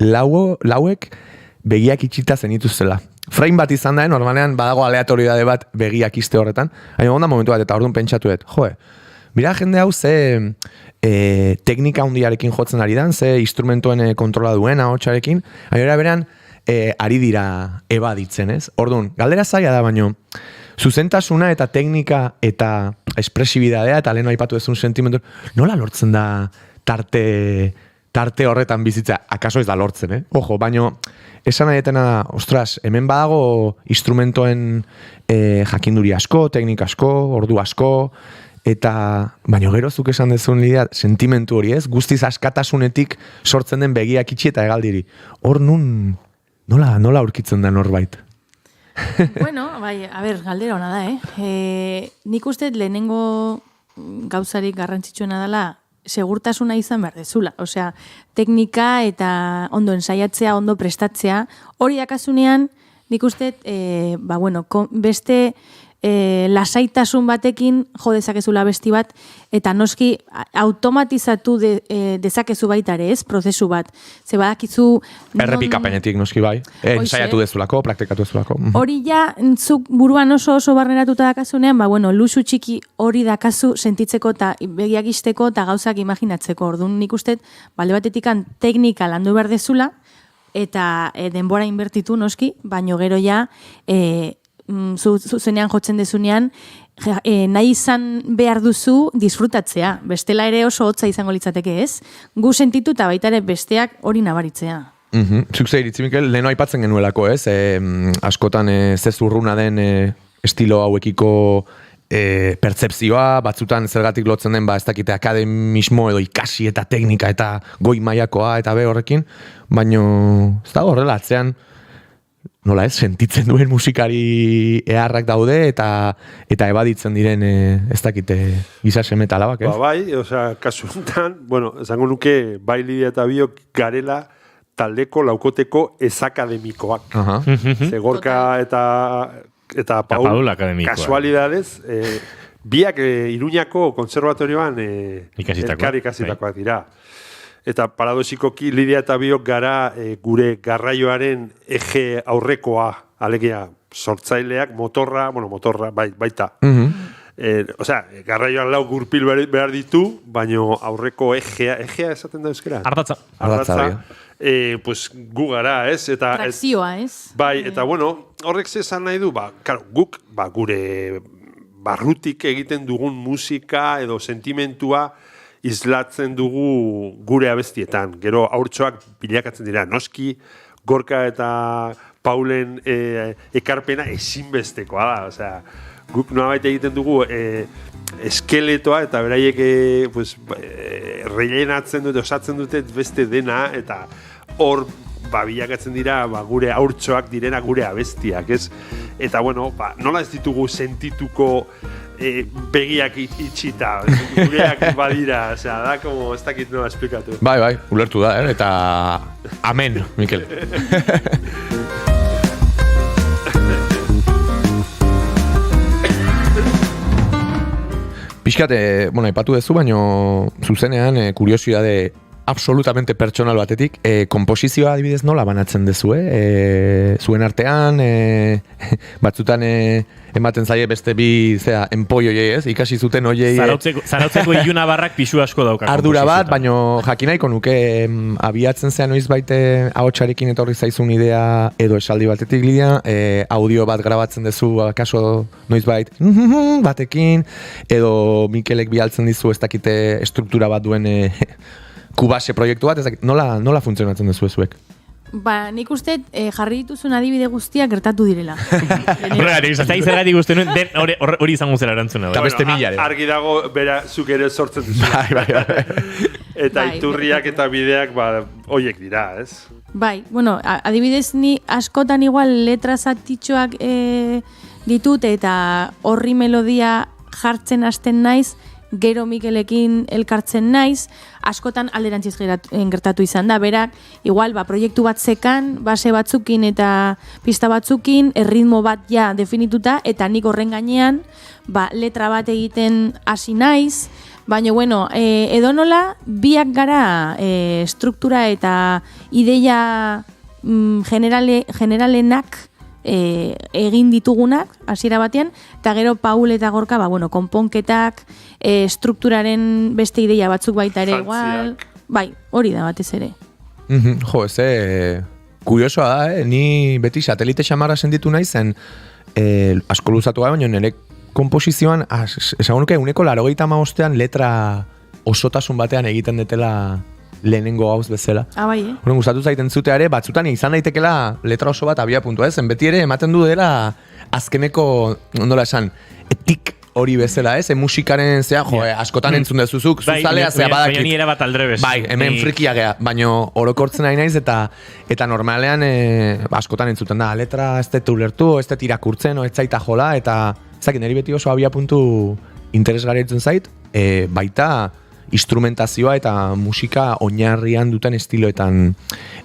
lauek begiak itxita zenituzela. Frame bat izan da, normalean badago aleatoriedade bat begiak iste horretan, baina egonda momentu bat, eta orduan pentsatuet, mira jende hau ze teknika handiarekin jotzen ari dan, ze instrumentuen kontrola duen ahotsarekin, baina beran ari dira ebaditzen, ez? Orduan, galdera zaila da, baino, zuzentasuna eta teknika eta espresibidadea eta lehen aipatu ezun sentimendu, nola lortzen da tarte horretan bizitza? Akaso ez da lortzen, Ojo, baino, esan nahietena da, ostras, hemen badago instrumentoen jakinduri asko, teknika asko, ordu asko, eta, baino gero zuk esan dezun Lidia, sentimentu hori ez, guztiz askatasunetik sortzen den begiak itxi eta egaldiri. Hor nun, nola aurkitzen da norbait? Bueno, bai, a ber, galdera ona da, nik uste lehenengo gauzarik garrantzitsuena dela segurtasuna izan behar dezula. Osea, teknika eta ondo ensaiatzea, ondo prestatzea, hori dakasunean, nik uste, beste lasaitasun batekin jo dezakezula besti bat, eta noski automatizatu dezakezu baita ere, ez, prozesu bat. Ze badakizu... Errepikapenetik noski bai, ensaiatu dezulako, praktikatu dezulako. Hori ja, zuk buruan oso barneratuta dakasunean, luxu txiki hori dakazu sentitzeko eta begiak isteko eta gauzak imaginatzeko. Orduan nik uste, balde batetikan teknika landu behar dezula, eta denbora inbertitu noski, baino gero ja... zuzenean jotzen dezunean, nahi izan behar duzu disfrutatzea. Bestela ere oso hotza izango litzateke ez. Gu sentitu eta baita ere besteak hori nabaritzea. Zuk ze iritzi, Mikel, leheno aipatzen genuelako ez, askotan zezurruna den estilo hauekiko pertzepzioa, batzutan zergatik lotzen den, ez dakite akademismo edo ikasi eta teknika eta goi mailakoa eta horrekin, baino ez dago horrela atzean, nola ez, sentitzen duen musikari eharrak daude eta ebaditzen diren ez dakite gizase metalabak, ez? Bai, kasu honetan, esango nuke bai Lidia eta biok garela taldeko laukoteko ezakademikoak. Zegorka eta Paul kasualidadez, biak Iruñako konservatorioan ikasitakoak dira. Eta paradoxikoki Lidia eta biok gara gure garraioaren eje aurrekoa, alegia sortzaileak, motorra, baita. Garraioan lau gurpil behar ditu, baino aurreko egea esaten da euskera? Ardatza. Gu gara, ez? Trakzioa, ez? Bai, eta horrek zesan nahi du, guk gure barrutik egiten dugun musika edo sentimentua islatzen dugu gure abestietan. Gero haurtxoak bilakatzen dira. Noski, Gorka eta Paulen ekarpena ezinbestekoa da. Guk nolabait egiten dugu eskeletoa eta beraiek rellenatzen dute, osatzen dute beste dena, eta hor bilakatzen dira gure haurtxoak direna gure abestiak, ez? Eta nola ez ditugu sentituko begiak itxita, gureak badira, da, como ez dakit nola esplikatu. Bai, ulertu da, eta amen, Mikel. Pixkat, aipatu dezu, baino zuzenean, kuriosidade absolutamente pertsonal batetik, komposizioa adibidez nola banatzen dezu, zuen artean, batzutan ematen zaie beste bi, enpoi hoiei, ez? Ikasi zuten hoiei... Zarautzeko iluna barrak pixu asko dauka. Ardura bat, baino jakinaiko nuke abiatzen zean noiz baite ahotsarekin etorri zaizun idea edo esaldi batetik Lidia, audio bat grabatzen dezu, kaso noiz batekin, edo Mikelek bialtzen dizu ez dakite struktura bat duen Kubase proiektu bat, nola funtzionatzen dezu ezuek? Nik uste jarri dituzun adibide guztiak gertatu direla. Zergatik guzti nuen, hori izango zela erantzuna. Eta beste mila. Argi dago, bera, zuk ere sortzen duzu. Eta iturriak eta bideak, hoiek dira, ez? Bai, adibidez ni askotan igual letra zatitxoak ditut eta horri melodia jartzen hasten naiz, gero Mikelekin elkartzen naiz, askotan alderantziz gertatu izan da. Berak, igual, proiektu bat zekan, base batzukin eta pista batzukin, erritmo bat ja definituta, eta nik horren gainean, letra bat egiten hasi naiz, baina, edo nola, biak gara struktura eta ideia generalenak egin ditugunak, hasiera batean, eta gero Paul eta Gorka, konponketak, strukturaren beste ideia batzuk baita ere igual. Bai, hori da batez ere. Kuriosoa da, ni beti satelite xamarra senditu nahi zen, asko luzatu gara, baina nire komposizioan, esango nuke, 85% letra osotasun batean egiten detela lehenengo gauz bezala. Bai, Horren gustatu zaiten zuteare, batzutan izan daitekela letra oso bat abia puntua, beti ere ematen du dela azkeneko, ondola esan, etik hori bezala, musikaren zea, askotan entzun dezuzuk, zuzalea zea badakit. Baina ni erabat aldrebes. Bai, hemen frikia gea, baina orokortzen nahi naiz, eta normalean askotan entzuten da, letra ez dut ulertu, ez dut irakurtzen, ez zaita jola, eta zakin, niri beti oso abia puntu interesgarritzen zait, baita instrumentazioa eta musika oinarrian duten estiloetan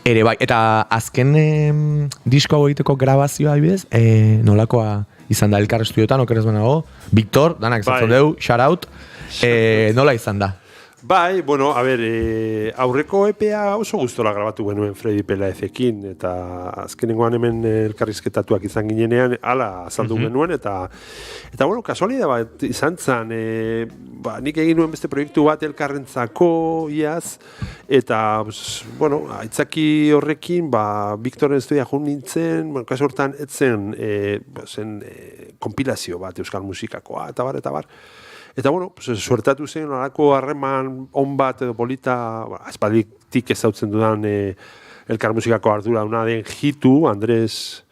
ere bai. Eta azken disko hau egiteko grabazioa adibidez, nolakoa izan da Elkar Estudiotan, okeres banago, Victor, danak ezatzen deu, shout out, nola izan da? Bai, bueno, a ber, aurreko EPA oso gustora grabatu genuen Freddy Pelaezekin, eta azkenengoan hemen elkarrizketatuak izan ginenean, hala azaldu genuen, eta bueno, kasualidad bat izan zen, nik egin nuen beste proiektu bat elkarrentzako iaz, eta, bueno, aitzaki horrekin, Victoren estudia jun nintzen, bueno, kasu hortan, etzen kompilazio bat euskal musikakoa, eta bar. Eta, bueno, suertatu zen, alako harreman on bat edo polita, aspalditik ezautzen dudan elkar musikako ardura una den Jitu, Andres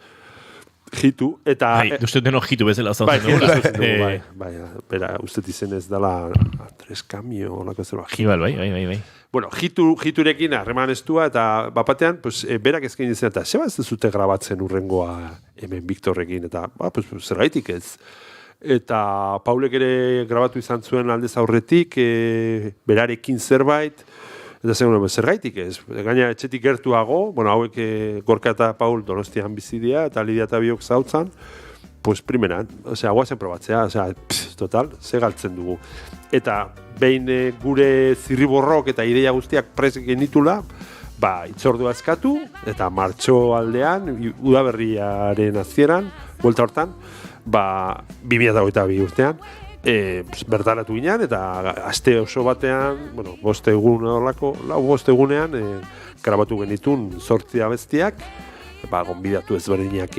Jitu, eta... Bai, uste deno Jitu bezala zautzen dugu. Bai, bera, uste izen ez dela Andres Camio, olako ez dela. Bai. Bueno, Jiturekin harreman estua, eta bapatean, berak ezkein izan, eta zeba ez dezute grabatzen urrengoa hemen Victorrekin, eta, zergaitik ez. Eta Paulek ere grabatu izan zuen aldez aurretik, berarekin zerbait, eta zergaitik ez. Gaina etxetik gertuago, bueno, hauek Gorka eta Paul Donostian bizidia, eta Lidia eta biok zautzan, primeran, guazen probatzea, total, ze galtzen dugu. Eta behin gure zirriborrok eta ideia guztiak prest genitula, itzordua eskatu, eta martxo aldean, udaberriaren azieran, buelta hortan, 2022 urtean, bertaratu ginean, eta aste oso batean, bueno, 5 egunean, grabatu genitun 8 abestiak, gonbidatu ezberdinak,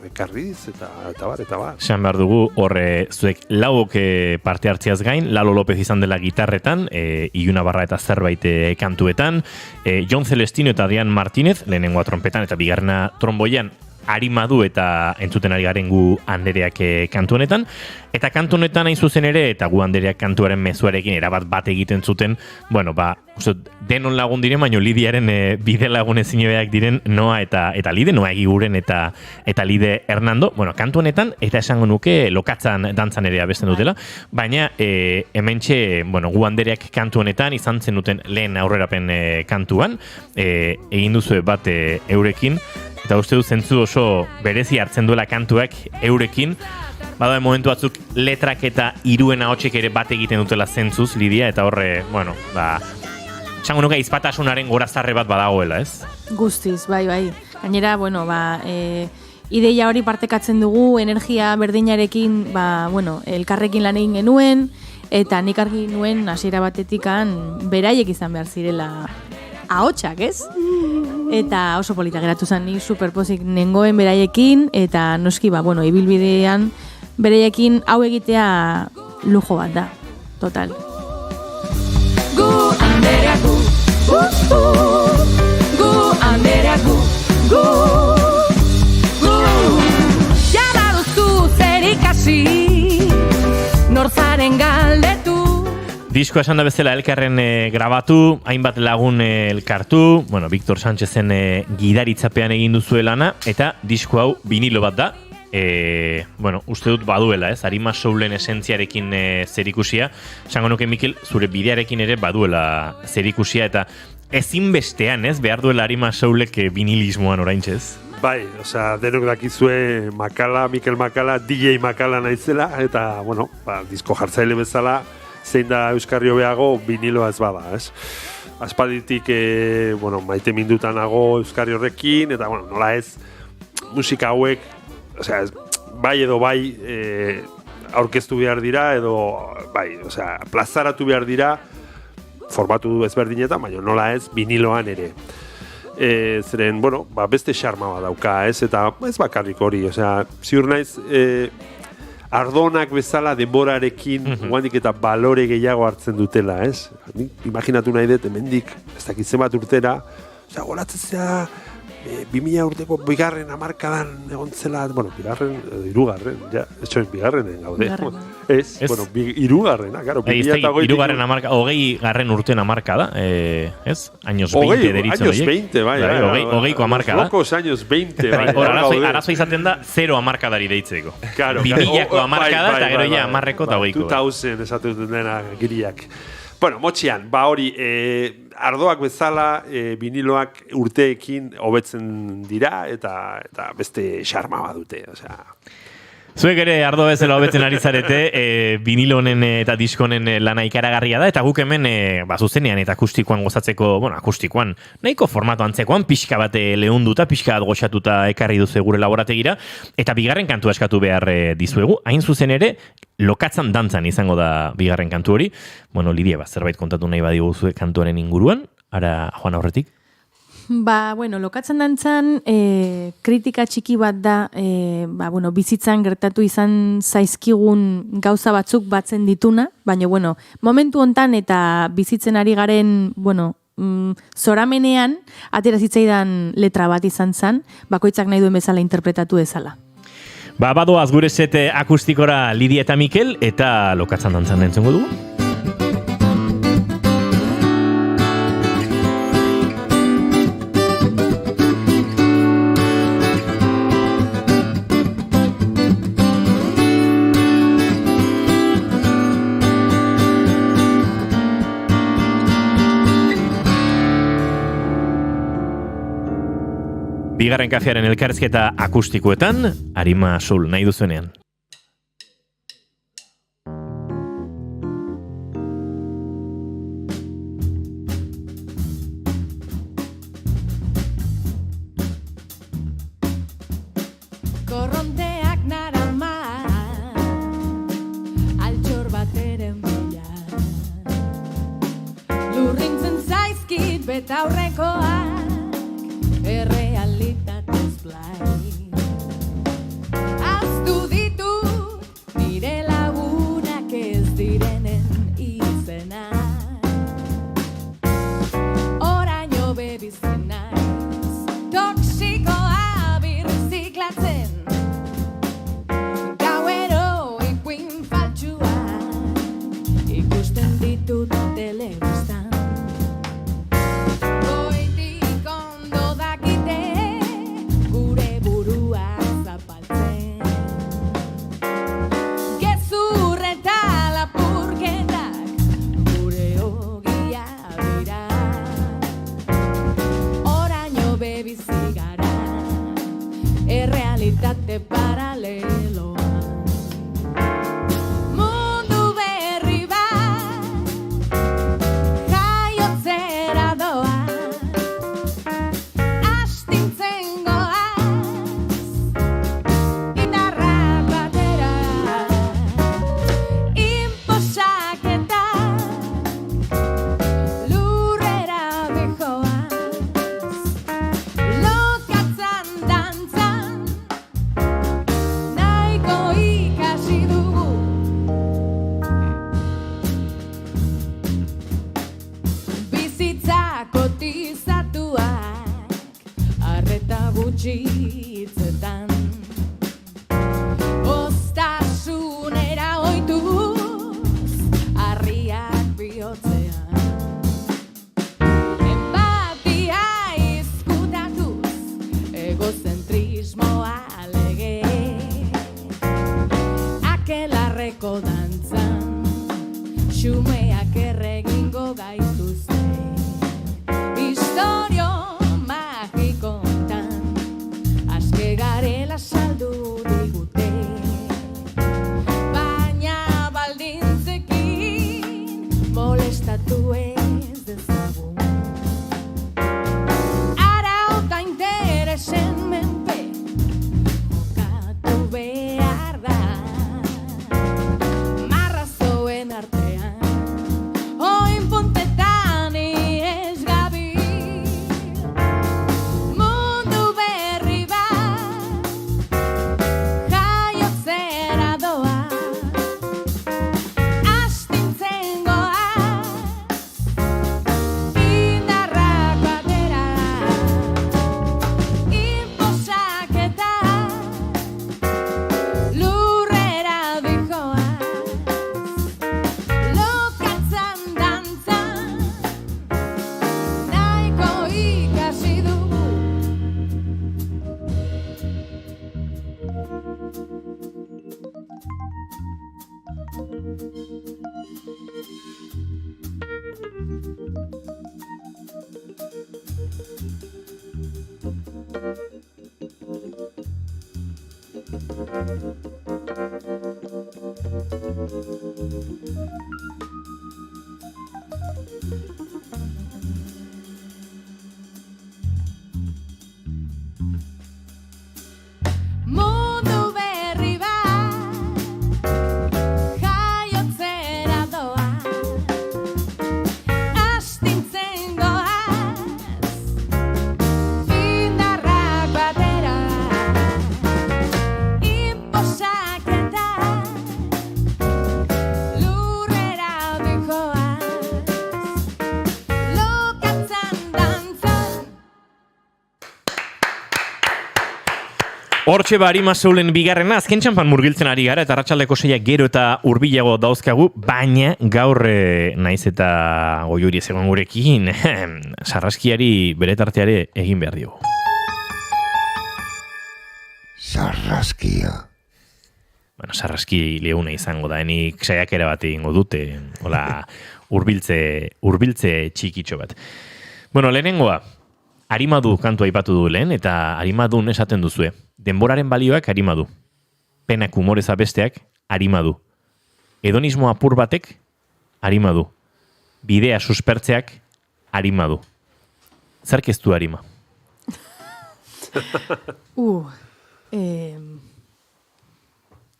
ekarriz, eta bar. Esan behar dugu, horre zuek lauok parte hartziaz gain, Lalo López izan dela gitarretan, Iluna Barra eta zerbait kantuetan, Jon Celestino eta Adrián Martínez, lehenengoa trompetan eta bigarrena tromboian, Arimadu eta entzuten ari garen gu Andereak kantu honetan. Eta kantu honetan hain zuzen ere, eta gu Andereak kantuaren mezuarekin erabat bat egiten zuten, bueno, denon lagun diren, baino Lidiaren bide lagun ezinebeak diren Noa eta Lide, Noa Egiguren eta Lide Hernando. Bueno, kantu honetan, eta esango nuke lokatzan dantzan ere abesten dutela, baina hementxe, bueno, gu Andereak kantu honetan izan zenuten lehen aurrerapen kantuan, egin duzue bat eurekin, eta uste du zentzu oso berezi hartzen duela kantuak eurekin, bada momentu batzuk letrak eta iruen ahotsek ere bat egiten dutela zentzuz, Lidia, eta horre, bueno, txango nuke izpatasunaren gorazarre bat badagoela, ez? Guztiz, bai. Gainera, bueno, ideia hori partekatzen dugu, energia berdinarekin, elkarrekin lan egin genuen, eta nik argi nuen hasiera batetikan beraiek izan behar zirela ahotsak, ez? Eta oso polita geratu zen, ni superpozik nengoen beraiekin, eta noski, ibilbidean beraiekin hau egitea lujo bat da, total. Gu Anderea gu, gu Anderea gu, jara duzu zer ikasi, norzaren galdetu. Diskoa esan da bezala elkarren grabatu, hainbat lagun elkartu, bueno, Victor Sánchezen gidaritzapean egin duzue lana, eta disko hau vinilo bat da, bueno, uste dut baduela, ez? Arima Soulen esentziarekin zerikusia, esango nuke Mikel, zure bidearekin ere baduela zerikusia, eta ezinbestean, ez? Behar duela Arima Soulek vinilismoan oraintxez. Bai, denok dakizue Mikel Makala, DJ Makala naizela, eta, bueno, disko jartzaile bezala, zein da Euskarri hobeago vinilo ez bada, ez? Aspalditik, maite mindutan nago Euskarri horrekin, eta, nola ez, musika hauek, bai edo bai aurkeztu behar dira, edo bai, plazaratu behar dira, formatu ezberdinetan, baina nola ez, viniloan ere. zeren, bueno, beste xarma bat dauka, ez? Eta ez bakarrik hori, osea, ziur naiz, ardonak bezala denborarekin guandik eta balore gehiago hartzen dutela, ez? Imaginatu nahi dut, hemendik, ez dakit zenbat urtera, osea, golatzea 2000 urteko bigarren hamarkadan egon zela, bueno, hirugarren, ja, etxoen bigarrenen gaude. Ez, bueno, hirugarrena, claro, 2008. Hirugarren hamarka, 20. urten hamarkada, ez? Años 20 deritzen horiek. Años 20, bai. 20ko hamarkada. Locos años 20, bai. Arazo izaten da, 0 hamarkadari deitzeko. Claro. 2000ko hamarkada eta gero ja hamarreko eta 20ko. 2000 esatu dena giriak. Bueno, motxian, hori, ardoak bezala, viniloak urteekin hobetzen dira eta beste xarma badute, osea. Zuek ere ardo bezala hobetzen ari zarete, vinilo honen eta disko honen lana ikaragarria da, eta guk hemen zuzenean eta akustikoan gozatzeko, bueno, akustikoan, nahiko formatu antzekoan, pixka bat lehunduta, pixka bat goxatuta ekarri duzu gure laborategira, eta bigarren kantua eskatu behar dizuegu, hain zuzen ere, lokatzan dantzan izango da bigarren kantu hori. Bueno, Lidia, zerbait kontatu nahi badiguzu kantuaren inguruan, ara joan aurretik? Bueno, lokatzen dantzan kritika txiki bat da, bizitzan gertatu izan zaizkigun gauza batzuk batzen dituna, baina, momentu hontan eta bizitzen ari garen, zoramenean, atera zitzaidan letra bat izan zen, bakoitzak nahi duen bezala interpretatu dezala. Badoaz gure set akustikora Lidia eta Mikel, eta lokatzen dantzan entzungo dugu. Bigarren kafearen elkarrizketa akustikoetan, Arima Soul nahi duzuenean. Korronteak narama altxor bateren bila lurrintzen zaizkit betaurrekoak errealitatez blai aztu ditut nire lagunak ez direnen izena oraino bebizen naiz toksikoa birziklatzen gauero ikuin faltsua ikusten ditut telebistan errealitate paraleloa mundu berri bat jaiotzera doa astintzen goaz indarra batera inposaketa lurrera bejoaz lokatzan dantzan ikasi dugu bizitza kotizatuak arreta gutxitzetan oztasunera ohituz harriak bihotzean empatia izkutatuz egozentrismoa kelarreko dantzan xumeak erregingo gaituzte historio magikontan aske garen Hortxe Arima Soulen bigarrena, azken txanpan murgiltzen ari gara, eta arratsaldeko 6 gero eta hurbilago dauzkagu, baina gaur naiz eta goiuri ez egon gurekin, sarraskiari bere tarteare egin behar diogu. Sarraskia. Bueno, sarraski leuna izango da, enik saiakera bat egingo dute, hola, hurbiltze txikitxo bat. Bueno, lehenengoa, Arimadu kantua aipatu du lehen, eta Arimadun esaten duzue. Denboraren balioak Arimadu. Penak humoreza besteak Arimadu. Hedonismo apur batek Arimadu. Bidea suspertzeak Arimadu. Zerk ez du Arima?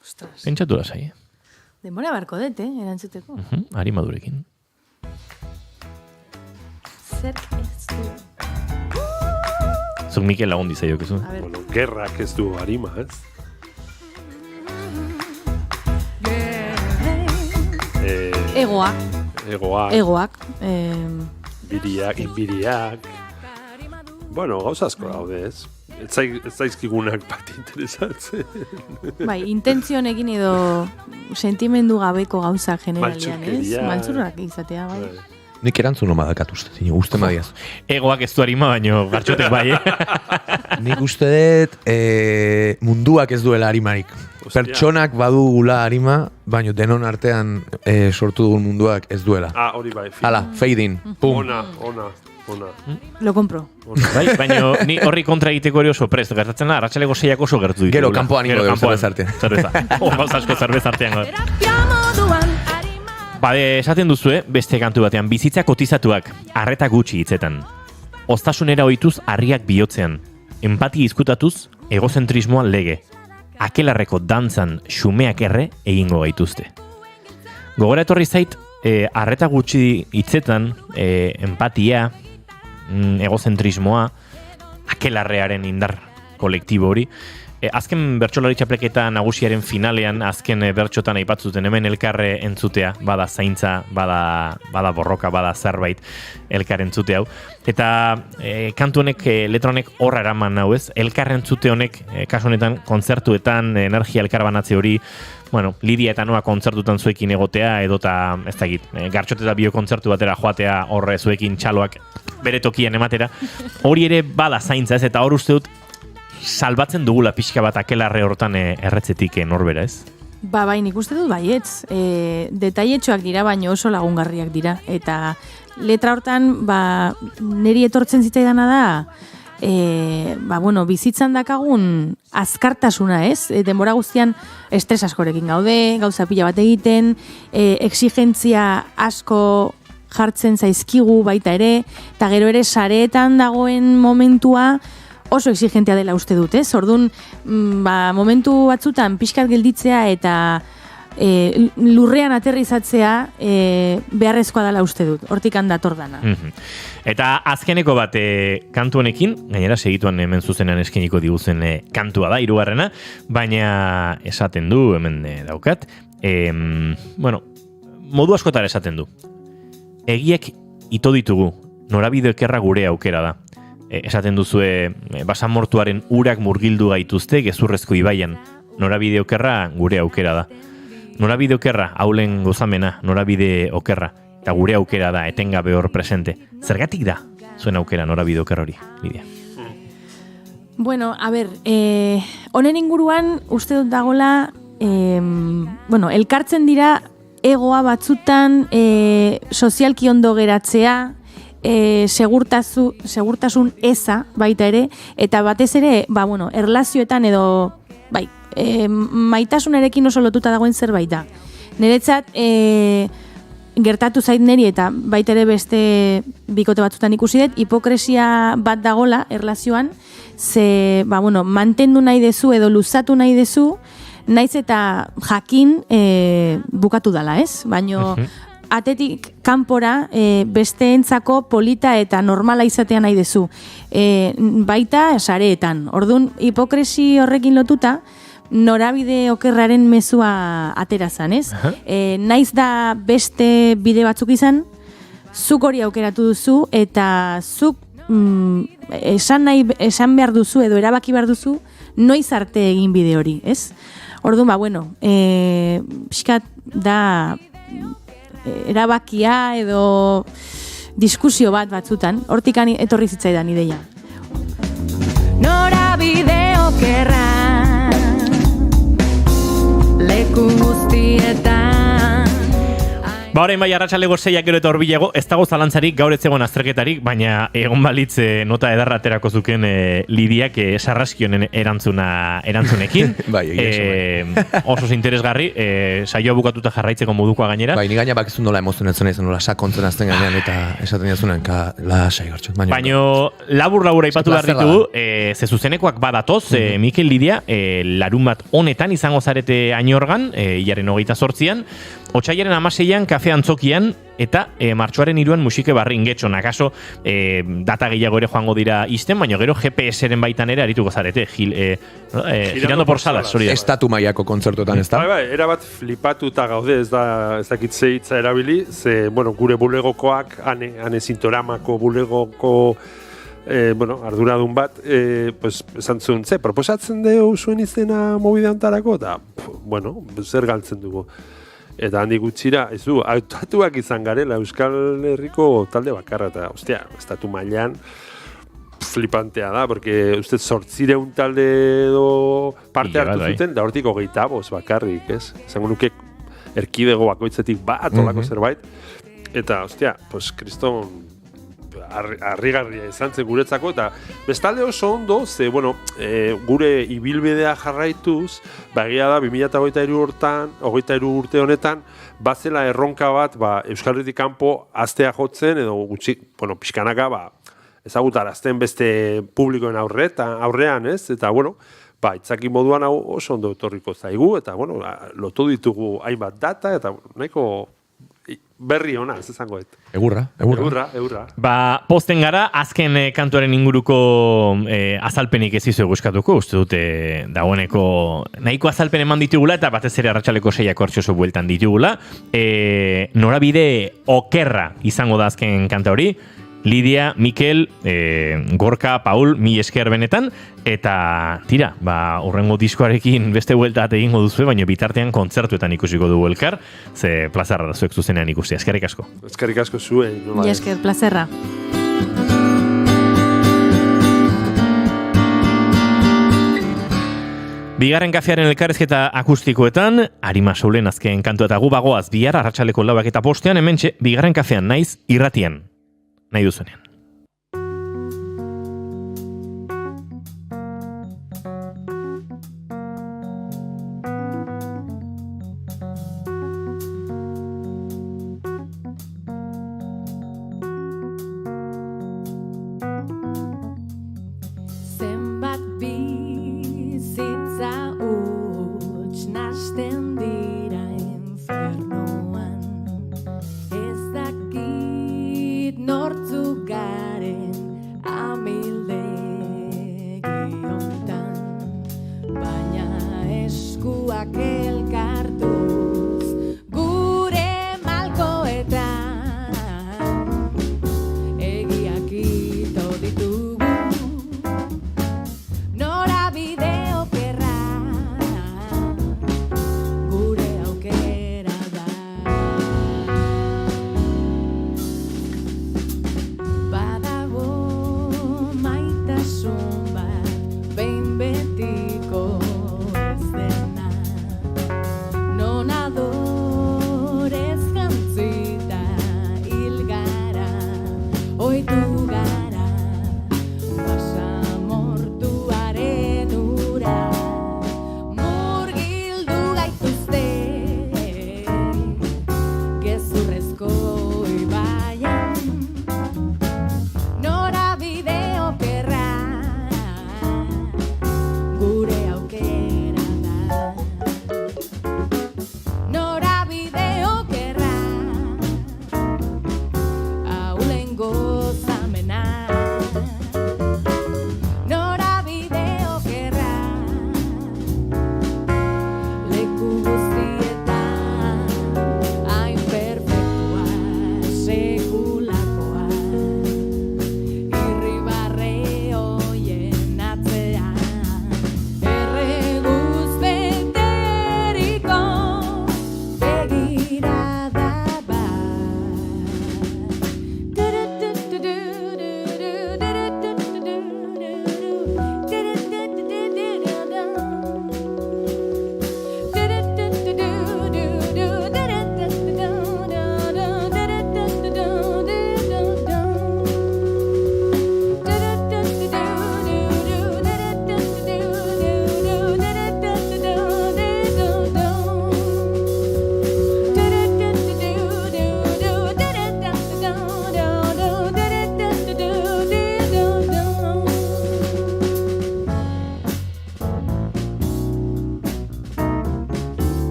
Ostras. Pentsatu lasai, Denbora barko dut, erantzuteko. Arimadurekin. Zerk ez du... Zuk Mikel lagundi zaiokezu. Bueno, gerrak ez du Arima, ez? Egoak. Egoak. Inbiriak. Bueno, gauza asko daude, ez? Ez zaizkigunak bat interesatzen. Bai, intentzionekin edo sentimendu gabeko gauza generalian, ez? Maltzurrak izatea, bai. Nik erantzun omadak atuzte, uste madiaz. Egoak ez du Arima, baino gartxotek bai, Nik uste dut munduak ez duela Arimarik. Pertsonak badugula Arima, baino denon artean sortu dugun munduak ez duela. Hori bai. Hala, fade in, pum. Ona. Lo compro. Bai, baina ni horri kontra egiteko hori oso prest. Gertatzen da, arratsaleko 6 oso gertu ditu. Gero, kanpoan ingo dugu zerbez artean. Zerbeza. Asko zerbez artean. Bade, esaten duzue, beste kantu batean, bizitza kotizatuak, arreta gutxi hitzetan. Oztasunera ohituz harriak bihotzean. Empati izkutatuz, egozentrismoa lege. Akelarreko dantzan xumeak erre egingo gaituzte. Gogora etorri zait, arreta gutxi hitzetan, empatia, egozentrismoa, akelarrearen indar kolektibo hori. Azken bertsolari txapleketa nagusiaren finalean, azken bertxotan aipatzuten hemen elkarre entzutea, bada zaintza, bada borroka, bada zerbait elkar entzute hau. Eta kantu honek, letra honek horra eraman hau ez, elkar entzute honek, kasu honetan, kontzertuetan, energia elkar banatze hori, bueno, Lidia eta Noa kontzertutan zuekin egotea, edota, ez dakit, gartxote eta bio kontzertu batera joatea horre zuekin txaloak bere tokian ematera, hori ere bada zaintza ez, eta hor uste dut, salbatzen dugula pixka bat akelarre hortan erretzetik norbera, ez? Bai, nik uste dut baietz. Detailetxoak dira, baina oso lagungarriak dira. Eta letra hortan, niri etortzen zitzaidana da, bizitzan dakagun azkartasuna, ez? Denbora guztian estres askorekin gaude, gauza pila bat egiten, exigentzia asko jartzen zaizkigu baita ere, eta gero ere sareetan dagoen momentua, oso exigentea dela uste dut, ez? Orduan, momentu batzutan pixkat gelditzea eta lurrean aterrizatzea beharrezkoa dela uste dut. Hortik handator dana. Eta azkeneko bat kantu honekin, gainera segituan hemen zuzenean eskeniko diguzen kantua da, 3. Baina esaten du, hemen daukat, modu askotara esaten du. Egiek ito ditugu, norabide okerra gure aukera da. Esaten duzue, basamortuaren urak murgildu gaituzte gezurrezko ibaian. Norabide okerra gure aukera da. Norabide okerra, haulen gozamena, norabide okerra. Eta gure aukera da, etengabe hor presente. Zergatik da, zuen aukera norabide okerra hori, Lidia? Bueno, a ber, honen inguruan uste dut dagola, elkartzen dira egoa batzutan sozialki ondo geratzea, segurtasun eza baita ere, eta batez ere, erlazioetan edo, maitasunarekin oso lotuta dagoen zerbait da. Niretzat, gertatu zait neri eta baita ere beste bikote batzutan ikusi dut, hipokresia bat dagola erlazioan, ze, mantendu nahi dezu edo luzatu nahi dezu, naiz eta jakin bukatu dala, ez? Baino, atetik kanpora besteentzako polita eta normala izatea nahi dezu. Baita sareetan. Orduan, hipokresi horrekin lotuta, norabide okerraren mezua aterazan, ez? Naiz da beste bide batzuk izan, zuk hori aukeratu duzu, eta zuk esan behar duzu edo erabaki behar duzu, noiz arte egin bide hori, ez? Orduan, bueno, pixkat da erabakia edo diskusio batzutan, hortikan etorri zitzaidan ideia. Nora bideo kerra leku guztietan. Ba, orain bai, arratsaleko 6 gero eta horbilego, ez dago zalantzarik gaur ez zegoen azterketarik, baina egon balitz nota edarra aterako zuken Lidiak sarraskionen erantzunekin. Bai, oso interesgarri, saioa bukatuta jarraitzeko modukoa gainera. Bai, ni gaina bakizu nola emozionatzen izan, nola sakontzen azten gainean eta esaten jazunen, lasai gartxot. Baina labur aipatu behar ditugu, ze zuzenekoak badatoz, Mikel Lidia, larun bat honetan izango zarete Añorgan, hilaren 28an, Otsailaren 16an kafe antzokian eta martxoaren 3an musike barrin getxon. Akaso data gehiago ere joango dira izten, baina gero GPS-eren baitan ere arituko zarete. Girando por salas, hori da. Estatu mailako kontzertuetan ez da? Bai, erabat flipatuta gaude, ez dakit zeitza erabili, ze, bueno, gure bulegokoak, ane Sintoramako bulegoko arduradun bat, esan zuen, proposatzen dugu zuen izena mobide antarako, eta, bueno, zer galtzen dugu. Eta handik gutxira, ez du, hautatuak izan garela Euskal Herriko talde bakarra, eta, ostia, estatu mailan flipantea da, porque uste 800 talde edo parte hartu zuten, da hortik 25 bakarrik, ez? Zango nuke erkidego bakoitzetik bat, olako zerbait, eta, ostia, pues, kriston harrigarria izan zen guretzako, eta bestalde oso ondo, ze, bueno, gure ibilbidea jarraituz, egia da, 2023 urte honetan, bazela erronka bat, Euskal Herritik kanpo astea jotzen, edo gutxi, bueno, pixkanaka, ezagutarazten beste publikoen aurrean, ez? Eta, bueno, itzaki moduan hau oso ondo etorriko zaigu, eta, bueno, lotu ditugu hainbat data, eta nahiko berri ona, ez esangoet. Egurra. Ba, posten gara, azken kantuaren inguruko azalpenik ez izu eguzkatuko, uste dute dagoeneko nahiko azalpen eman ditugula, eta batez ere arratsaleko 6ak hortxoso bueltan ditugula. Norabide okerra izango da azken kanta hori, Lidia, Mikel, Gorka, Paul, mi esker benetan, eta tira, horrengo diskoarekin beste bueltat egingo duzu, baina bitartean kontzertuetan ikusiko dugu elkar, ze plazarra da zuek zuzenean ikusi. Eskerrik asko. Eskerrik asko zuei. Esker, plazerra. Bigarren kafearen elkarrezketa akustikoetan, Arima Soulen azken kantua eta gu bagoaz bihar, arratsaleko 4 eta 5 hementxe, bigarren kafean naiz irratian. Nahi duzunean. Zenbat bizitza huts nasten dira infernuan, ez dakit nortzuk garen amildegi hontan, baina eskuak elkartuz gure malkoetan egiak ito ditugu, norabide okerra gure aukera da. Badago maitasun bat behin betiko ez dena,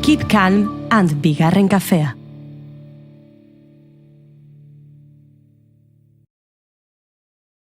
Keep calm and bigarren kafea.